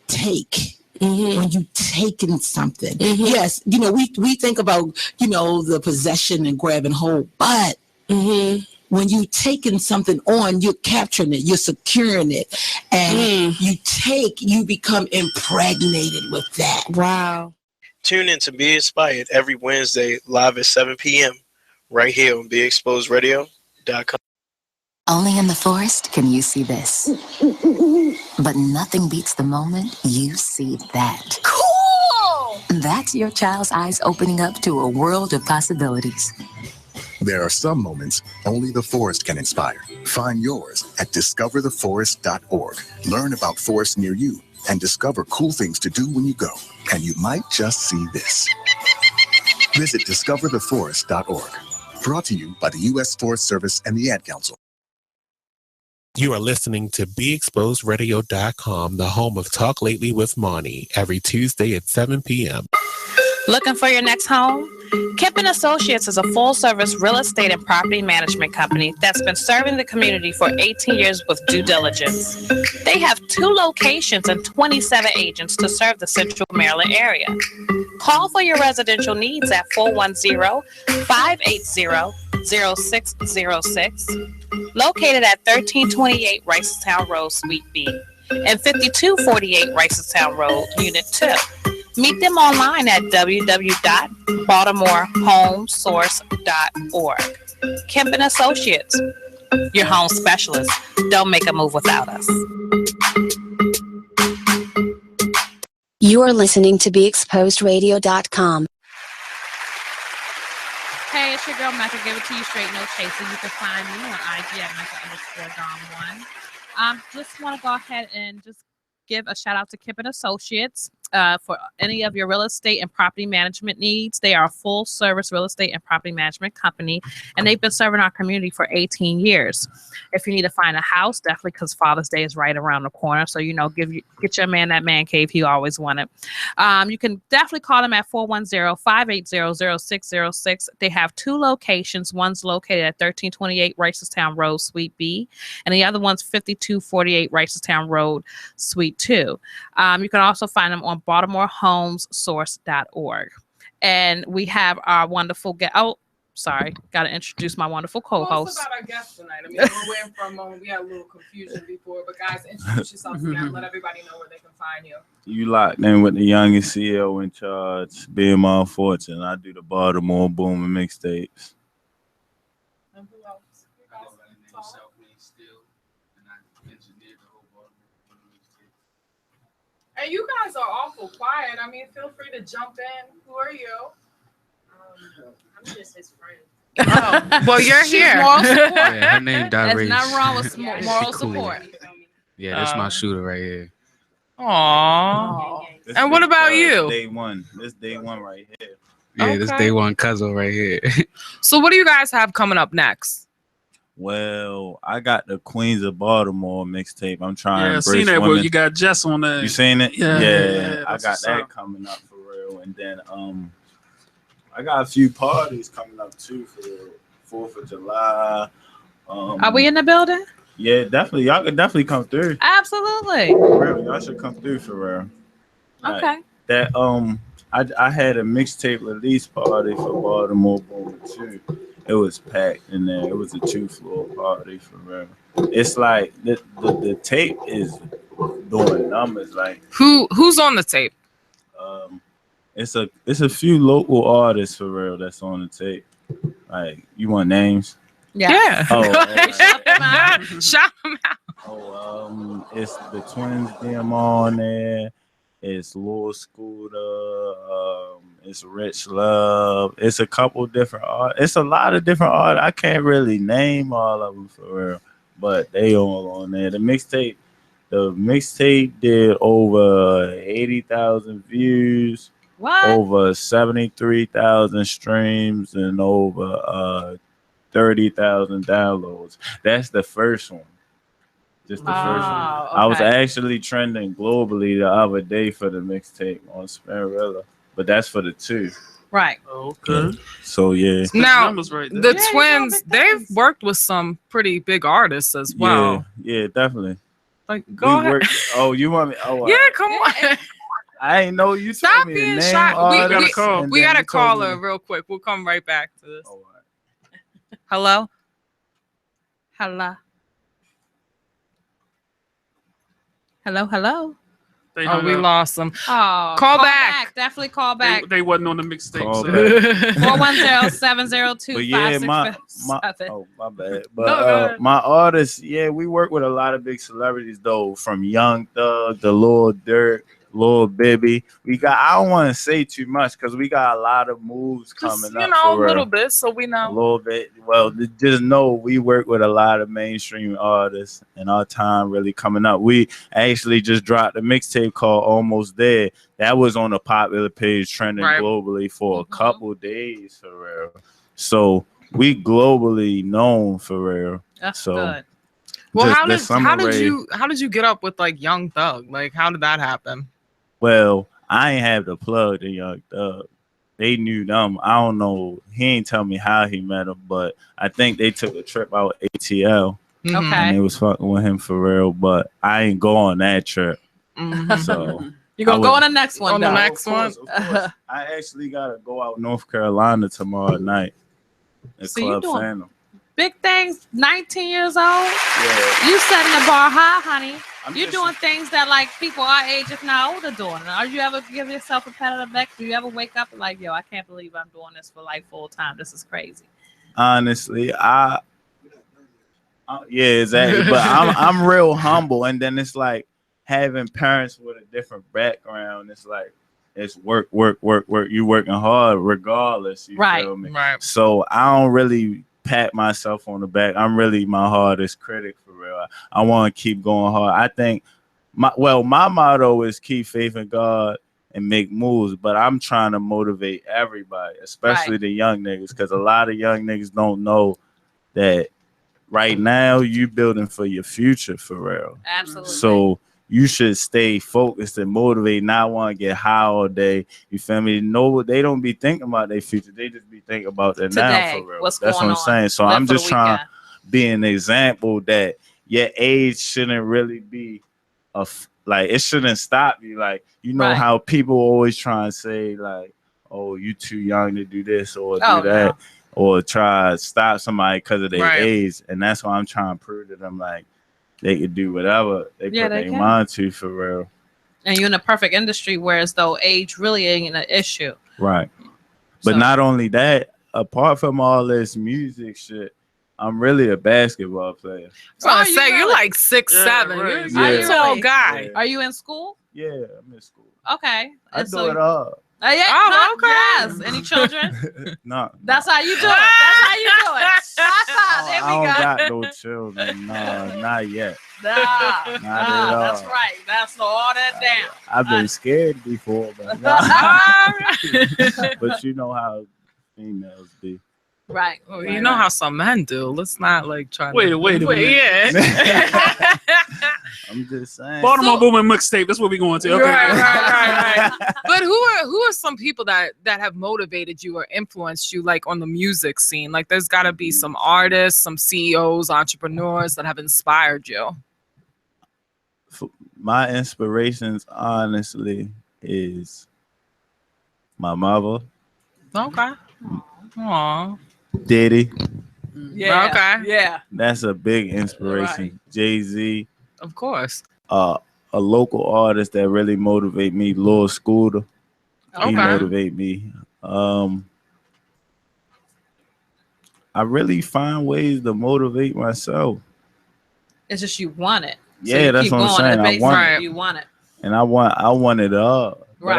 take. Mm-hmm. When you taking something. Mm-hmm. Yes, we think about, the possession and grab and hold, but when you taking something on, you're capturing it, you're securing it, and you become impregnated with that. Wow. Tune in to Be Inspired every Wednesday live at 7 p.m. right here on BeExposedRadio.com. Only in the forest can you see this. But nothing beats the moment you see that. Cool! That's your child's eyes opening up to a world of possibilities. There are some moments only the forest can inspire. Find yours at discovertheforest.org. Learn about forests near you and discover cool things to do when you go. And you might just see this. Visit discovertheforest.org. Brought to you by the U.S. Forest Service and the Ad Council. You are listening to BeExposedRadio.com, the home of Talk Lately with Monty, every Tuesday at 7 p.m. Looking for your next home? Kemp & Associates is a full-service real estate and property management company that's been serving the community for 18 years with due diligence. They have 2 locations and 27 agents to serve the Central Maryland area. Call for your residential needs at 410-580-0606, located at 1328 Ricestown Road, Suite B, and 5248 Ricestown Road, Unit 2. Meet them online at www.baltimorehomesource.org. Kemp & Associates, your home specialist. Don't make a move without us. You are listening to BeExposedRadio.com. Hey, it's your girl Mecca. Give it to you straight, no chasing. You can find me on IG at Mecca_Dom1. Just want to go ahead and just give a shout out to Kemp & Associates for any of your real estate and property management needs. They are a full service real estate and property management company, and they've been serving our community for 18 years. If you need to find a house, definitely, because Father's Day is right around the corner. So, get your man that man cave he always wanted. You can definitely call them at 410-580-0606. They have 2 locations. One's located at 1328 Ricestown Road, Suite B, and the other one's 5248 Ricestown Road, Suite 2. You can also find them on BaltimoreHomesSource.org. And we have our wonderful guest. Oh, sorry. Got to introduce my wonderful co-host. About our guest tonight. I mean, we're waiting for a moment. We had a little confusion before, but guys, introduce yourself again. Let everybody know where they can find you. You locked in with the youngest CEO in charge, being my fortune. I do the Baltimore Booming mixtapes. And who else? And you guys are awful quiet. I mean, feel free to jump in. Who are you? I'm just his friend. Oh, well, you're here. Yeah, her name Dot There's nothing wrong with moral Cool. support. Yeah, that's my shooter right here. Aww. And what about you? Day one. This day one right here. Yeah, this day one Cuzzo right here. So what do you guys have coming up next? Well, I got the Queens of Baltimore mixtape. I'm trying to I seen that where you got Jess on there. You seen it? Yeah, I got that coming up for real. And then I got a few parties coming up too for the 4th of July. Are we in the building? Yeah, definitely. Y'all could definitely come through. Absolutely. For real, y'all should come through for real. Okay. That I had a mixtape release party for Baltimore Booming too. It was packed in there. It was a 2-floor party for real. It's like the tape is doing numbers. Like who's on the tape? It's a few local artists for real that's on the tape. Like, you want names? Yeah. Oh, Shout them out. Oh, it's the Twins DM on there. It's Lil Scooter. It's Rich Love. It's a couple different art. It's a lot of different art. I can't really name all of them for real, but they all on there. The mixtape did over 80,000 views. What? Over 73,000 streams and over 30,000 downloads. That's the first one. Just the first one. I was actually trending globally the other day for the mixtape on Spinrilla, but that's for the 2. Right. Okay. So yeah. Now right there. the twins, they've worked with some pretty big artists as well. Yeah, definitely. Like, go ahead. Oh, you want me? Oh, yeah, come on. I ain't know you. Stop told me being the name shy. artist, We got then a you told caller me- real quick. We'll come right back to this. Hello. Hello. Hello. They Oh, hung we up. lost them. Oh, Call back. Definitely call back. They wasn't on the mixtape. Call So. back. 410-702-5657. But yeah, my bad. But No, go ahead. my artists, yeah, we work with a lot of big celebrities though, from Young Thug to Lil Durk, Lil Bibby. I don't want to say too much because we got a lot of moves coming You up. know, a for real. little bit, so we A know. little bit. Well, just know we work with a lot of mainstream artists, and our time really coming up. We actually just dropped a mixtape called Almost There. That was on a popular page trending globally for a couple days for real. So we globally known for real. That's so good. Well, just how Summer Rae- did you get up with like Young Thug? Like, how did that happen? Well, I ain't have to plug the Young Thug. They knew them. I don't know. He ain't tell me how he met him, but I think they took a trip out ATL. Okay. And they was fucking with him for real, but I ain't go on that trip. Mhm. So You're going to I go would- on the next one, On the though. next one. Of course. I actually gotta go out North Carolina tomorrow night at So you Club doing- Phantom. Big things, 19 years old. Yeah. You setting the bar high, honey. I'm You're just- doing things that like people our age, if not older, doing. Are you ever give yourself a pat on the back? Do you ever wake up and like, yo, I can't believe I'm doing this for like full time. This is crazy. Honestly, yeah, exactly. But I'm real humble, and then it's like having parents with a different background. It's like it's work. You working hard regardless. You feel me? Right. So I don't really pat myself on the back. I'm really my hardest critic for real. I want to keep going hard. I think my motto is keep faith in God and make moves, but I'm trying to motivate everybody, especially the young niggas, because a lot of young niggas don't know that right now you building for your future for real. Absolutely. So you should stay focused and motivate, not want to get high all day. You feel me? No, they don't be thinking about their future. They just be thinking about their now Today, for real. what's That's going what I'm on. saying. So Live I'm for the just trying weekend. to be an example that your age shouldn't really be like it shouldn't stop you. Like, you know Right. how people always try and say like, oh, you too young to do this or Oh, do that, no. or try to stop somebody because of their Right. age. And that's why I'm trying to prove to them like they could do whatever they Yeah, put they their can. mind to for real. And you're in a perfect industry where as though age really ain't an issue. Right. But So- not only that, apart from all this music shit, I'm really a basketball player. So I Are you say you're really? like 6'7". right. You're a Yeah. tall Really? guy. Are you in school? Yeah, I'm in school. Okay. I And do so- it all. Yeah. Oh, okay. Yes. Any children? No. That's how you do it. That's how you do it. High five. I There don't we go. got no children. No, not yet. Nah, Not at all. that's right. That's all that down. I've been scared before, but but you know how females be. Right. Well, you know how some men do. Let's not like try to Wait a minute. Yeah. I'm just saying. Baltimore Booming mixtape. That's what we going to. Okay. Right. But who are some people that have motivated you or influenced you like on the music scene? Like there's got to be some artists, some CEOs, entrepreneurs that have inspired you. My inspirations, honestly, is my mother, Okay. Aw. Diddy. Yeah. Okay. Yeah. That's a big inspiration. Jay-Z. Of course. A local artist that really motivate me, Lil Scooter. Okay. He motivate me. I really find ways to motivate myself. It's just you want it. Yeah, you that's keep what I'm going saying. to I base want it. it. You want it. And I want it all. But Right.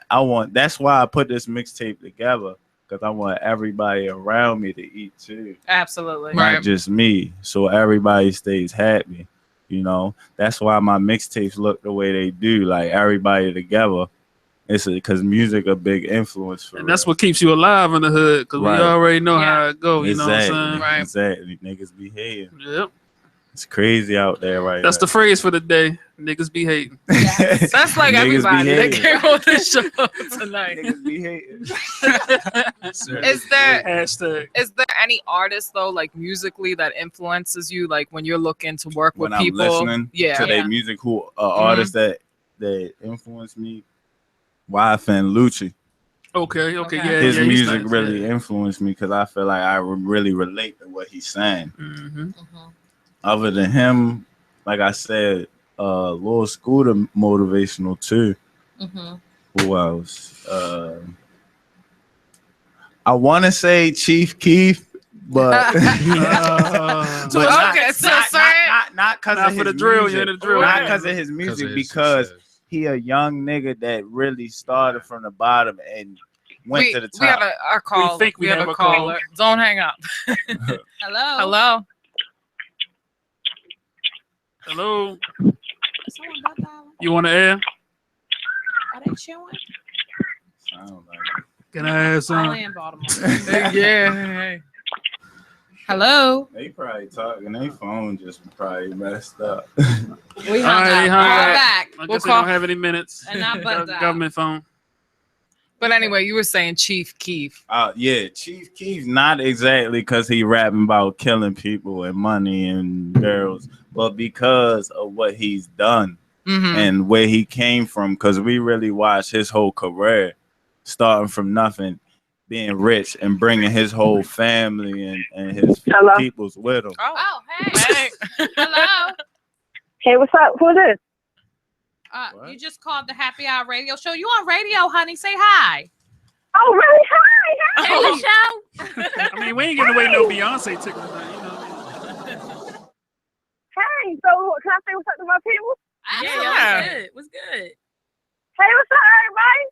I want that's why I put this mixtape together, because I want everybody around me to eat too. Absolutely. Not just me. So everybody stays happy. You know, that's why my mixtapes look the way they do, like everybody together. It's because music a big influence for And that's what keeps you alive in the hood, because Right. we already know how it go. You know what I'm saying? Exactly. Niggas behave. Yep. It's crazy out there right That's now. the phrase for the day. Niggas be hating. That's like Niggas be everybody that hating. came on this show tonight. Niggas be hating. Is there any artist though, like musically, that influences you, like when you're looking to work When with I'm people? listening Yeah. to their music, who artists that influence me, YFN Lucci. Okay. Yeah. His he's music nice, really yeah. influenced me because I feel like I really relate to what he's saying. Mm-hmm. Other than him, like I said, Lil Scooter motivational too. Mm-hmm. Who else? I want to say Chief Keef, but Okay, so not because Not of for his the drill, music. you're in the drill. Not because of his music, because he a young nigga that really started from the bottom and went to the top. We have our call. We have a caller. Don't hang up. Hello. Hello. You want to air? Are they chewing? Can I ask Only something? in Baltimore. Yeah. Hello. They probably talking. Their phone just probably messed up. We hung All right, up. hung Call up. back. I We'll guess they call- don't have any minutes. And not bugged out. Government phone. But anyway, you were saying Chief Keef. Yeah, Chief Keef, not exactly because he rapping about killing people and money and girls, but because of what he's done and where he came from. Because we really watched his whole career, starting from nothing, being rich and bringing his whole family and his peoples with him. Oh, hey. Hello. Hey, what's up? Who is this? You just called the Happy Hour radio show. You on radio, honey? Say hi. Oh, really? Hi. Hey, Michelle. I mean, we ain't giving away no Beyonce tickets. Hey, so can I say what's up to my people? Yeah. What's good? Hey, what's up, everybody?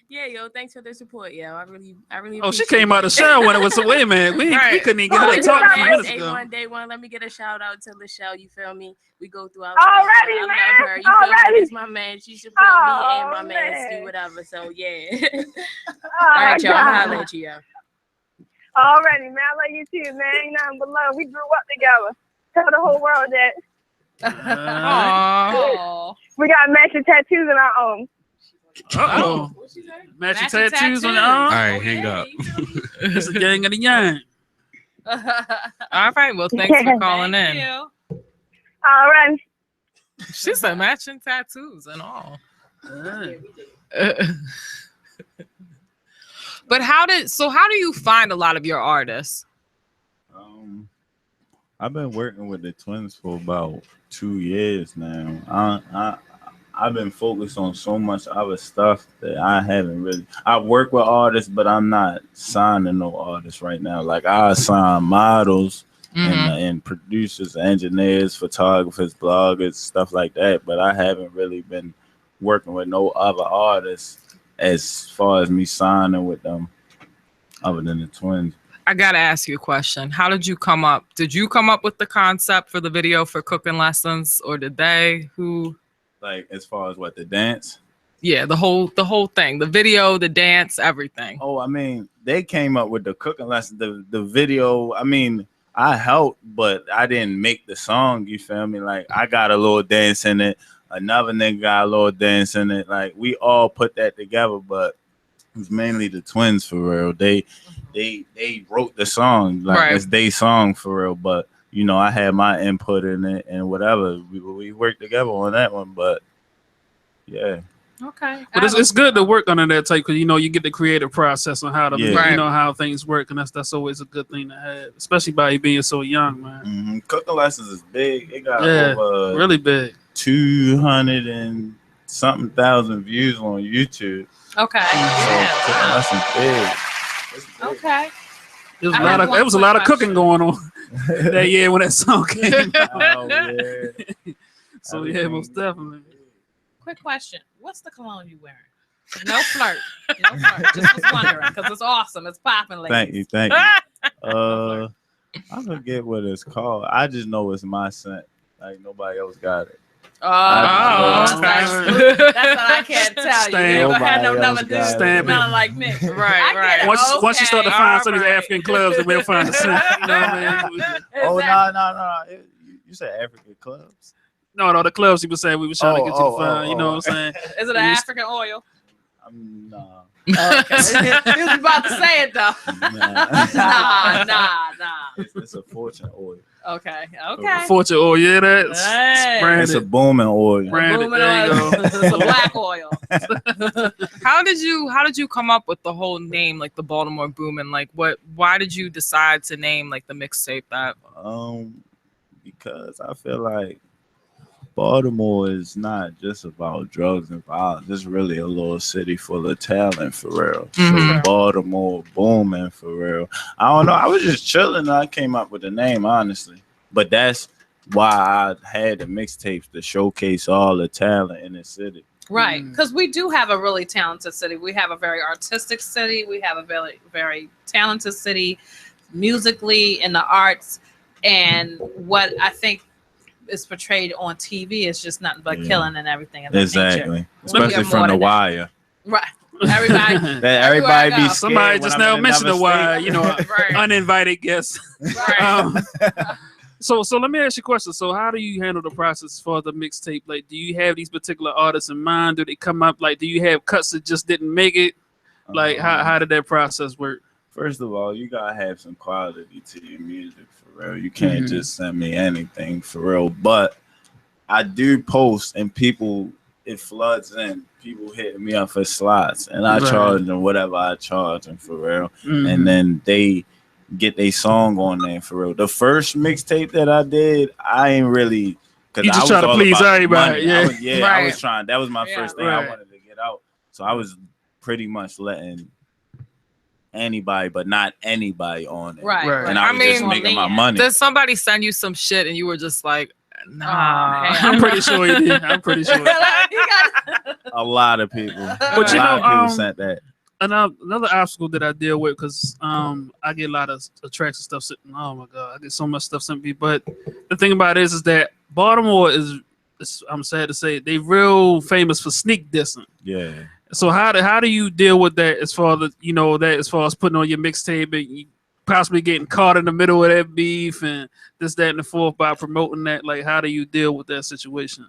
Yeah, yo, thanks for the support, yo. I really. Oh, she came out of the show when it was away, man. We couldn't even get her to talk a few minutes ago. Day one. Let me get a shout out to Lachelle. You feel me? We go through our Already, stuff. man. I love her. You feel Already. me? It's my man. She support me and my man man. Stu, whatever. So yeah. Oh, All right, y'all. I'm God. holla at you, yo. Already, man. I love you too, man. Ain't nothing but love. We grew up together. Tell the whole world that. Aww. We got matching tattoos in our own. Uh-oh. Matching tattoos on your arm? All right, hang up. It's a gang of the yang. All right. Well, thanks for calling in. All right. She said matching tattoos and all. But how do you find a lot of your artists? I've been working with the Twins for about 2 years now. I've been focused on so much other stuff that I haven't really. I work with artists, but I'm not signing no artists right now. Like I sign models and producers, engineers, photographers, bloggers, stuff like that. But I haven't really been working with no other artists as far as me signing with them, other than the Twins. I gotta ask you a question. How did you come up? Did you come up with the concept for the video for cooking lessons, or did they? Who? Like as far as what, the dance? Yeah, the whole thing, the video, the dance, everything. Oh, I mean, they came up with the cooking lesson, the video. I mean, I helped, but I didn't make the song. You feel me? Like I got a little dance in it. Another nigga got a little dance in it. Like we all put that together, but it was mainly the Twins for real. They wrote the song, like it's their song for real. But you know, I had my input in it and whatever. We worked together on that one, but yeah. Okay. But it's good to work under that type because you know you get the creative process on how to Yeah. you know how things work, and that's always a good thing to have, especially by being so young, man. Cooking lessons is big. It got over really big, 200 and something thousand views on YouTube. Okay. So cooking lessons big. Okay. There was a lot of cooking going on that year when that song came out. Oh, yeah. So yeah, most definitely. Quick question. What's the cologne you wearing? No flirt. No flirt. Just was wondering because it's awesome. It's popping, ladies. Thank you. I forget what it's called. I just know it's my scent. Like nobody else got it. That's what I can't tell you. You ain't gonna have no number dude Stamp it. smelling like me. Right. Once you start to find some of these African clubs, then we'll find the scent. You know what I mean? Oh no! You said African clubs? No, the clubs he was saying we were trying to get you to find. You know what I'm saying? Is it an African oil? Nah. Okay. He was about to say it though. Nah. It's a Fortune oil. Okay. Fortune oil, yeah, that's Hey. It's a booming oil. Branded. There you go. It's a black oil. How did you come up with the whole name, like the Baltimore Boomin'? Like, why did you decide to name like the mixtape that? Because I feel like Baltimore is not just about drugs and violence. It's really a little city full of talent, for real. So Baltimore booming, for real. I don't know. I was just chilling and I came up with the name, honestly. But that's why I had the mixtapes to showcase all the talent in the city. Right, because we do have a really talented city. We have a very artistic city. We have a very, very talented city musically in the arts. And what I think is portrayed on TV is just nothing but killing and everything. Of that Exactly. nature. Especially from The Wire. Right. Everybody. Everybody be scared. Somebody just now mentioned The Wire, you know, Right. uninvited guests. So let me ask you a question. So how do you handle the process for the mixtape? Like, do you have these particular artists in mind? Do they come up? Like, do you have cuts that just didn't make it? Like, how did that process work? First of all, you gotta have some quality to your music, for real. You can't just send me anything, for real. But I do post, and it floods in. People hitting me up for slots, and I charge them whatever I charge them, for real. And then they get their song on there, for real. The first mixtape that I did, I ain't really, because You just try to please everybody. Yeah. I was trying. That was my first thing I wanted to get out. So I was pretty much letting anybody, but not anybody on it. Right. And I was just making my money. Did somebody send you some shit and you were just like, nah? I'm pretty sure you did. I'm pretty sure. A lot of people. But a lot of people sent that. Another obstacle that I deal with, because I get a lot of tracks and stuff sitting. Oh my god, I get so much stuff sent me. But the thing about it is that Baltimore is I'm sad to say, they real famous for sneak dissing. Yeah. So how do you deal with that as far as putting on your mixtape and you possibly getting caught in the middle of that beef and this, that, and the fourth by promoting that? Like, how do you deal with that situation?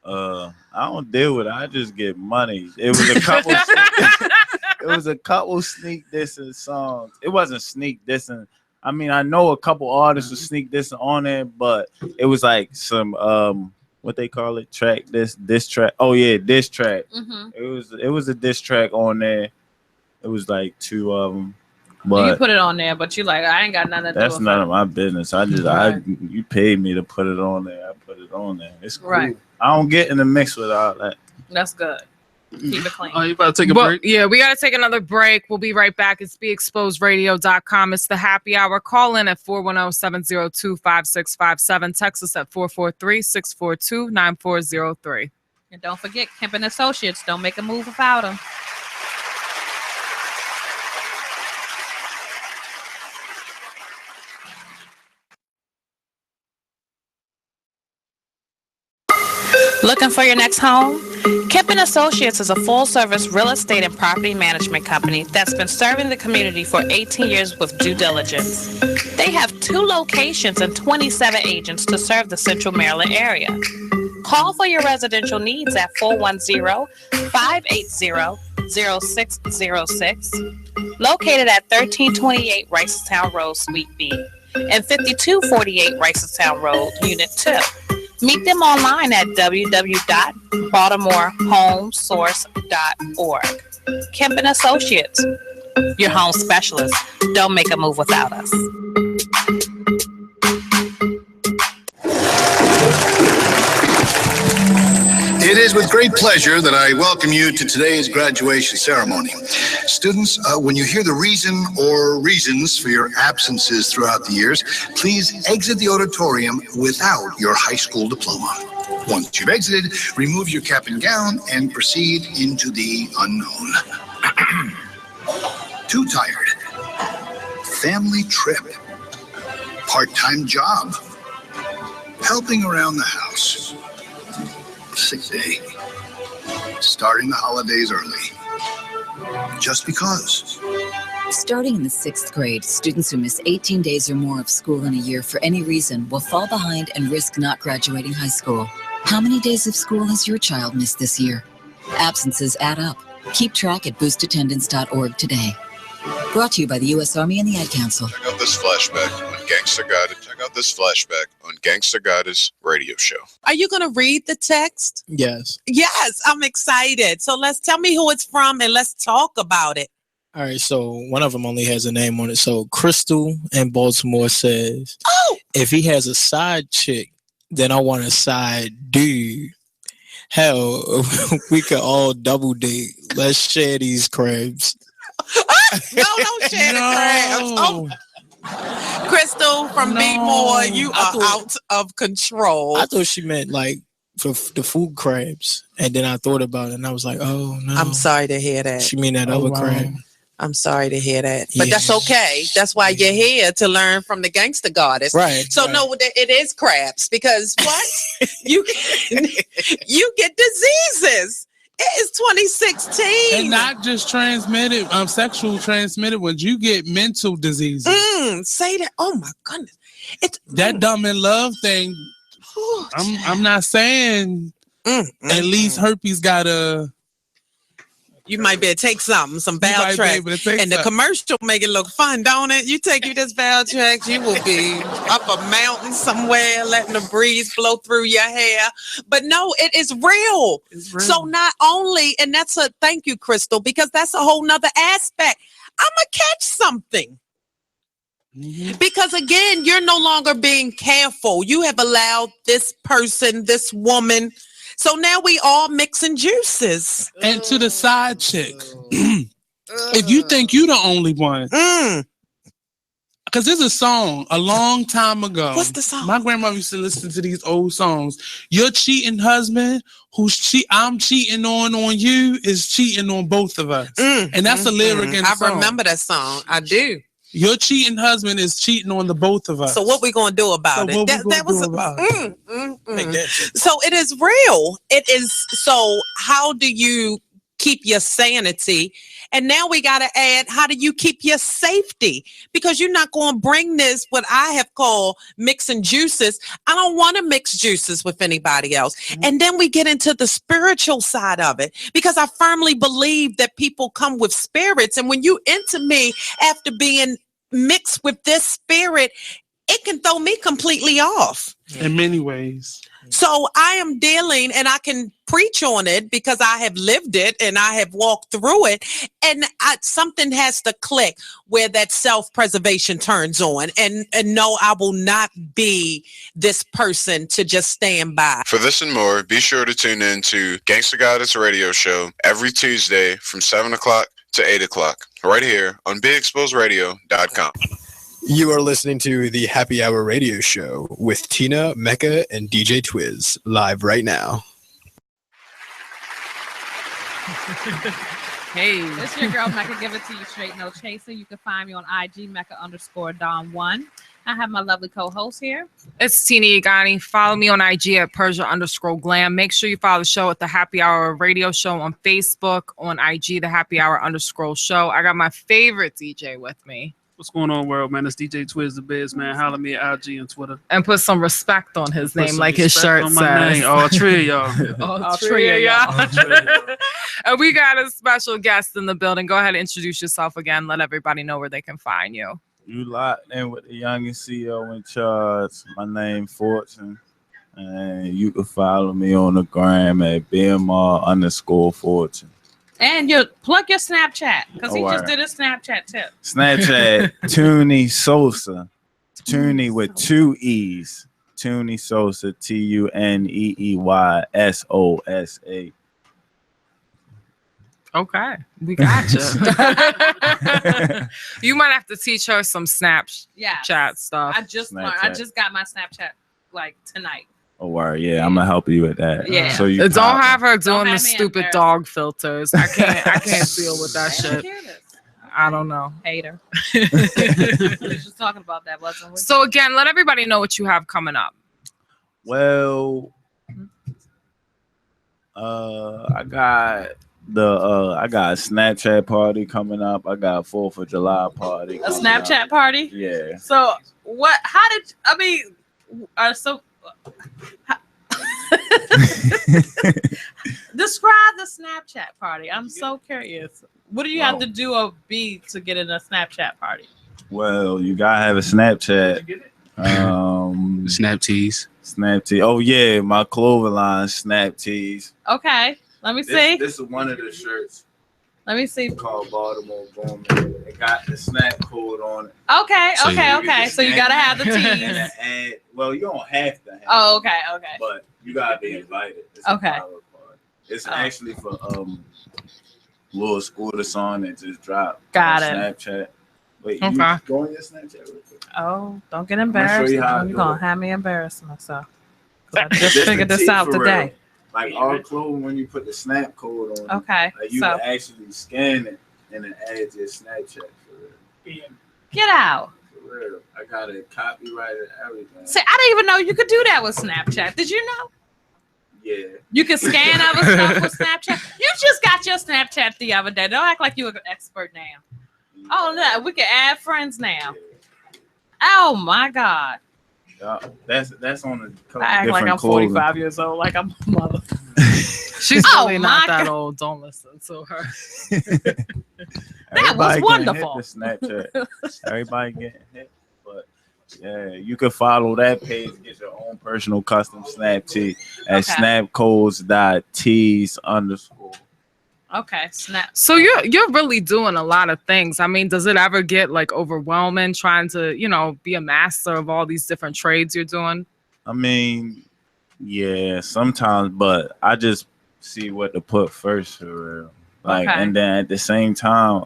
I don't deal with it. I just get money. It was a couple. It was a couple sneak dissing songs. It wasn't sneak dissing. I mean, I know a couple artists with sneak dissing on there, but it was like some what they call it, diss track. Oh yeah, diss track. It was a diss track on there. It was like two of them. But you put it on there, but you like, I ain't got nothing to do with it. That's none of my business. You paid me to put it on there. I put it on there. It's cool. Right. I don't get in the mix with all that. That's good. Keep it clean. Oh, you about to take a break? Yeah, we got to take another break. We'll be right back. It's BeExposedRadio.com. It's the happy hour. Call in at 410-702-5657. Text us at 443-642-9403. And don't forget, Kemp and Associates. Don't make a move without them. Looking for your next home? Kemp & Associates is a full-service real estate and property management company that's been serving the community for 18 years with due diligence. They have 2 locations and 27 agents to serve the Central Maryland area. Call for your residential needs at 410-580-0606, located at 1328 Ricestown Road, Suite B, and 5248 Ricestown Road, Unit 2. Meet them online at www.baltimorehomesource.org. Kemp & Associates, your home specialist. Don't make a move without us. It is with great pleasure that I welcome you to today's graduation ceremony. Students, when you hear the reason or reasons for your absences throughout the years, please exit the auditorium without your high school diploma. Once you've exited, remove your cap and gown and proceed into the unknown. Too tired. Family trip. Part-time job. Helping around the house. Sick day. Starting the holidays early. Just because. Starting in the 6th grade, students who miss 18 days or more of school in a year for any reason will fall behind and risk not graduating high school. How many days of school has your child missed this year? Absences add up. Keep track at boostattendance.org today. Brought to you by the U.S. Army and the Ad Council. Check out this flashback on Gangsta Goddess. Check out this flashback on Gangsta Goddess radio show. Are you going to read the text? Yes. Yes, I'm excited. So tell me who it's from and let's talk about it. All right, so one of them only has a name on it. So Crystal in Baltimore says, if he has a side chick, then I want a side dude. Hell, we could all double date. Let's share these crabs. No, don't share the crabs. Oh. Crystal from Be More, you are out of control. I thought she meant like for the food crabs. And then I thought about it and I was like, oh no. I'm sorry to hear that. She mean that other crab. I'm sorry to hear that, but that's okay. That's why you're here, to learn from the Gangsta Goddess. Right. So no, it is crabs, because what? you get diseases. It is 2016. And not just transmitted, sexual transmitted ones. You get mental diseases. Say that. Oh my goodness. That dumb in love thing. I'm not saying at least herpes got a. You might be able to take some Valtrex, and the commercial make it look fun, don't it? You take this Valtrex, you will be up a mountain somewhere, letting the breeze blow through your hair. But no, it is real. It's real. So not only, and that's a thank you, Crystal, because that's a whole nother aspect. I'm gonna catch something. Because again, you're no longer being careful. You have allowed this person, this woman. So now we all mixing juices. And to the side chick, if you think you the only one, because there's a song a long time ago. What's the song? My grandmother used to listen to these old songs. Your cheating husband, I'm cheating on you, is cheating on both of us. And that's a lyric in the song. I remember that song. I do. Your cheating husband is cheating on the both of us. So what we gonna do about it? So it is real. It is. So how do you keep your sanity? And now we got to add, how do you keep your safety? Because you're not going to bring this, what I have called mixing juices. I don't want to mix juices with anybody else. And then we get into the spiritual side of it, because I firmly believe that people come with spirits. And when you enter me after being mixed with this spirit, it can throw me completely off. In many ways. So I am dealing, and I can preach on it because I have lived it and I have walked through it. And something has to click where that self-preservation turns on. And no, I will not be this person to just stand by. For this and more, be sure to tune in to Gangsta Goddess radio show every Tuesday from 7 o'clock to 8 o'clock, right here on BeExposedRadio.com. You are listening to the Happy Hour Radio Show with Tina, Mecca, and DJ Twiz, live right now. Hey. It's your girl, Mecca. Give it to you straight, no chaser. You can find me on IG, Mecca_Dawn1. I have my lovely co-host here. It's Tina Yagani. Follow me on IG at Persia_Glam. Make sure you follow the show at the Happy Hour Radio Show on Facebook, on IG, the Happy Hour_Show. I got my favorite DJ with me. What's going on, world, man? It's DJ Twiz the Biz, man. Holler at me at IG and Twitter. And put some respect on his name, like his shirt says. All three of y'all. All three of y'all. And we got a special guest in the building. Go ahead and introduce yourself again. Let everybody know where they can find you. You locked in with the youngest CEO in charge. My name Fortune. And you can follow me on the gram at BMR_Fortune. And you plug your Snapchat, because he just did a Snapchat tip. Snapchat, Toonie Sosa. Toonie with 2 E's. Toonie Sosa, TUNEEYSOSA. Okay, we got you. You might have to teach her some Snapchat stuff. I just got my Snapchat like tonight. Oh, word. Yeah, I'm gonna help you with that. Yeah. So you don't have her doing the stupid dog filters. I can't deal with that shit. I don't know. Hater. We were just talking about that, wasn't we? So again, let everybody know what you have coming up. Well, I got I got a Snapchat party coming up. I got a 4th of July party. A Snapchat party? Yeah. So what? How did I mean? Describe the Snapchat party. I'm so curious. What do you have to do or be to get in a Snapchat party? Well, you gotta have a Snapchat. Snap tees. Snap tee. Oh yeah, my clothing line, Snap tees. Okay, let me see. This is one of the shirts. Let me see. Called Baltimore Bowman. It got the Snap code on it. Okay, okay. So you gotta have the tees. And well, you don't have to. Oh, okay. But you gotta be invited. Okay. It's actually for little Scooter song that just dropped. Got it. Snapchat. Wait, Okay. you go on your Snapchat real quick? Oh, don't get show embarrassed. you how I You're do gonna it. have me embarrass myself. 'Cause I just This figured the this tee out for today. real. Like our clothes, when you put the Snap code on, Okay, like you so- can actually scan it and then add your Snapchat for real. Get out. For real, I got it copyrighted everything. See, I didn't even know you could do that with Snapchat. Did you know? Yeah. You can scan other stuff with Snapchat. You just got your Snapchat the other day. Don't act like you're an expert now. Oh no, we can add friends now. Oh my God. Yeah, that's on a couple I act different like I'm clothing. 45 years old, like I'm a mother. She's Oh, really not my that God. old. Don't listen to her. That was Everybody getting wonderful. hit the Snapchat. Everybody getting hit, but yeah, you can follow that page, get your own personal custom Snap tee at Okay. snapcodes.tees_. Okay, Snap. So you're really doing a lot of things. I mean, does it ever get like overwhelming trying to, be a master of all these different trades you're doing? I mean, yeah, sometimes, but I just see what to put first for real. Like, Okay. and then at the same time,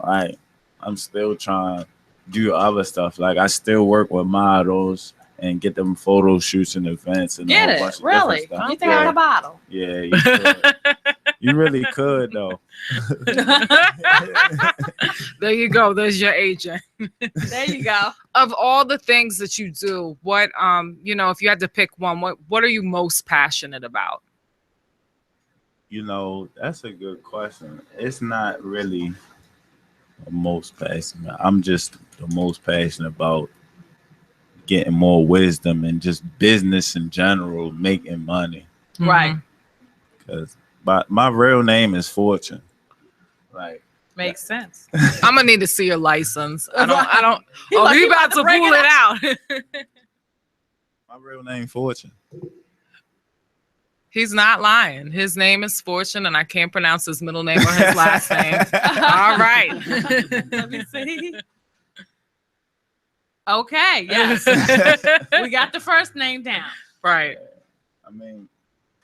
I'm still trying to do other stuff. Like, I still work with models and get them photo shoots in events and a Get whole it? bunch of Really? different stuff. You think I can bottle? Yeah, you could. You really could though. There you go. There's your agent. There you go. Of all the things that you do, what if you had to pick one, what are you most passionate about? That's a good question. It's not really the most passionate. I'm just the most passionate about getting more wisdom and just business in general, making money. Right. Because my real name is Fortune. Like, Makes sense. I'm gonna need to see your license. I don't. He Oh, like, he you about to bring pull it out. my real name Fortune. He's not lying. His name is Fortune, and I can't pronounce his middle name or his last name. All right. Let me see. Okay, yes. We got the first name down. Right. I mean,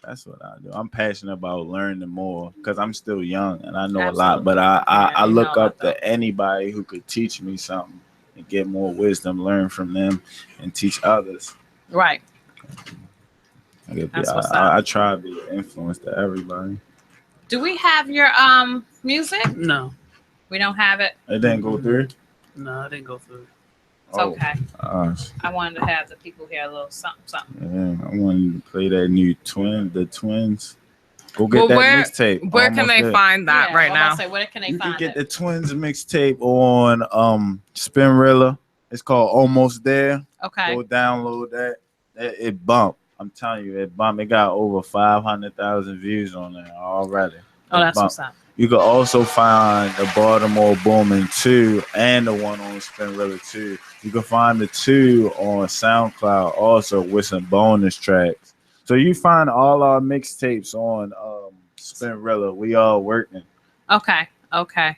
that's what I do. I'm passionate about learning more because I'm still young and I know a lot. But I look up to anybody who could teach me something and get more wisdom, learn from them, and teach others. Right. That's what's I try to be an influence to everybody. Do we have your music? No. We don't have it. It didn't go through. No, I didn't go through. It's okay. Gosh. I wanted to have the people hear a little something. Yeah, I wanted to play that new the Twins. Go get Well, that where- mixtape. where can Almost they there. find that right Well, I'll now? say, where can they You can find get it? the Twins mixtape on Spinrilla. It's called Almost There. Okay. Go download that. It bumped. I'm telling you, it bumped. It got over 500,000 views on there already. Oh, It that's bumped. what's up. You can also find the Baltimore Bowman 2 and the one on Spinrilla 2. You can find the 2 on SoundCloud also with some bonus tracks. So you find all our mixtapes on Spinrilla. We all working. Okay. Okay.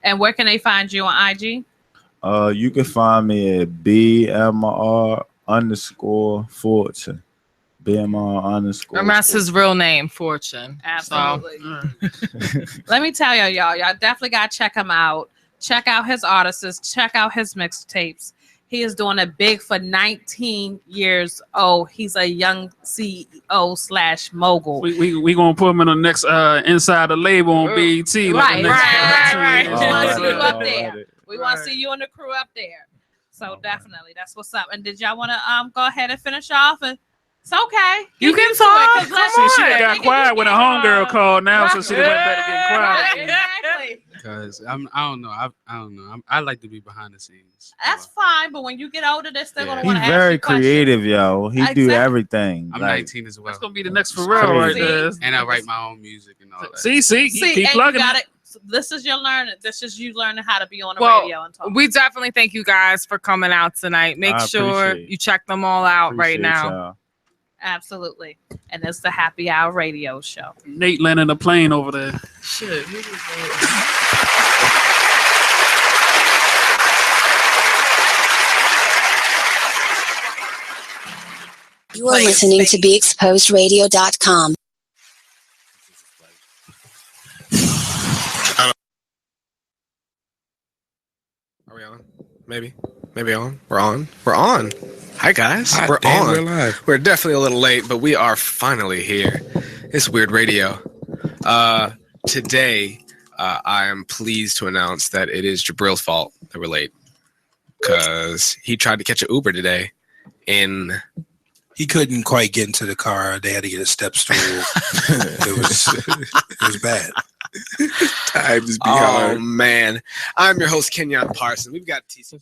And where can they find you on IG? You can find me at BMR_Fortune. BMR_. And that's his real name, Fortune. Absolutely. Let me tell y'all definitely got to check him out. Check out his artists. Check out his mixtapes. He is doing it big for 19 years old. He's a young CEO / mogul. We gonna put him in the next inside the label on BET. Right. We We want to see you up there. Alright. We want to see you and the crew up there. So definitely, that's what's up. And did y'all want to go ahead and finish off and It's okay. You can used to talk. it, 'cause let's See, she do done it. got quiet when a homegirl called now, so she done went back to getting quiet. Exactly. Because I don't know. I don't know. I like to be behind the scenes. That's fine, but when you get older, they're still gonna He's want to ask very you questions. creative, yo. He do Exactly. everything. I'm Like, 19 as well. That's gonna be the next Pharrell right there. And I write my own music and all that. See, keep and plugging you got it. it. This is your learning. This is you learning how to be on the Well, radio and talk. we definitely thank you guys for coming out tonight. Make I sure appreciate it. you check them all out right appreciate now. y'all. Absolutely. And it's the Happy Hour Radio Show. Nate landing a plane over there. Shit. You are listening to BeExposedRadio.com. Are we on? Maybe on. We're on. Hi guys. Hot we're damn, on. we're live. We're definitely a little late, but we are finally here. It's Weird Radio. Today, I am pleased to announce that it is Jabril's fault that we're late, because he tried to catch an Uber today, and he couldn't quite get into the car. They had to get a step stool. it was bad. Times be hard. Oh man, I'm your host Kenyon Parsons. We've got TC.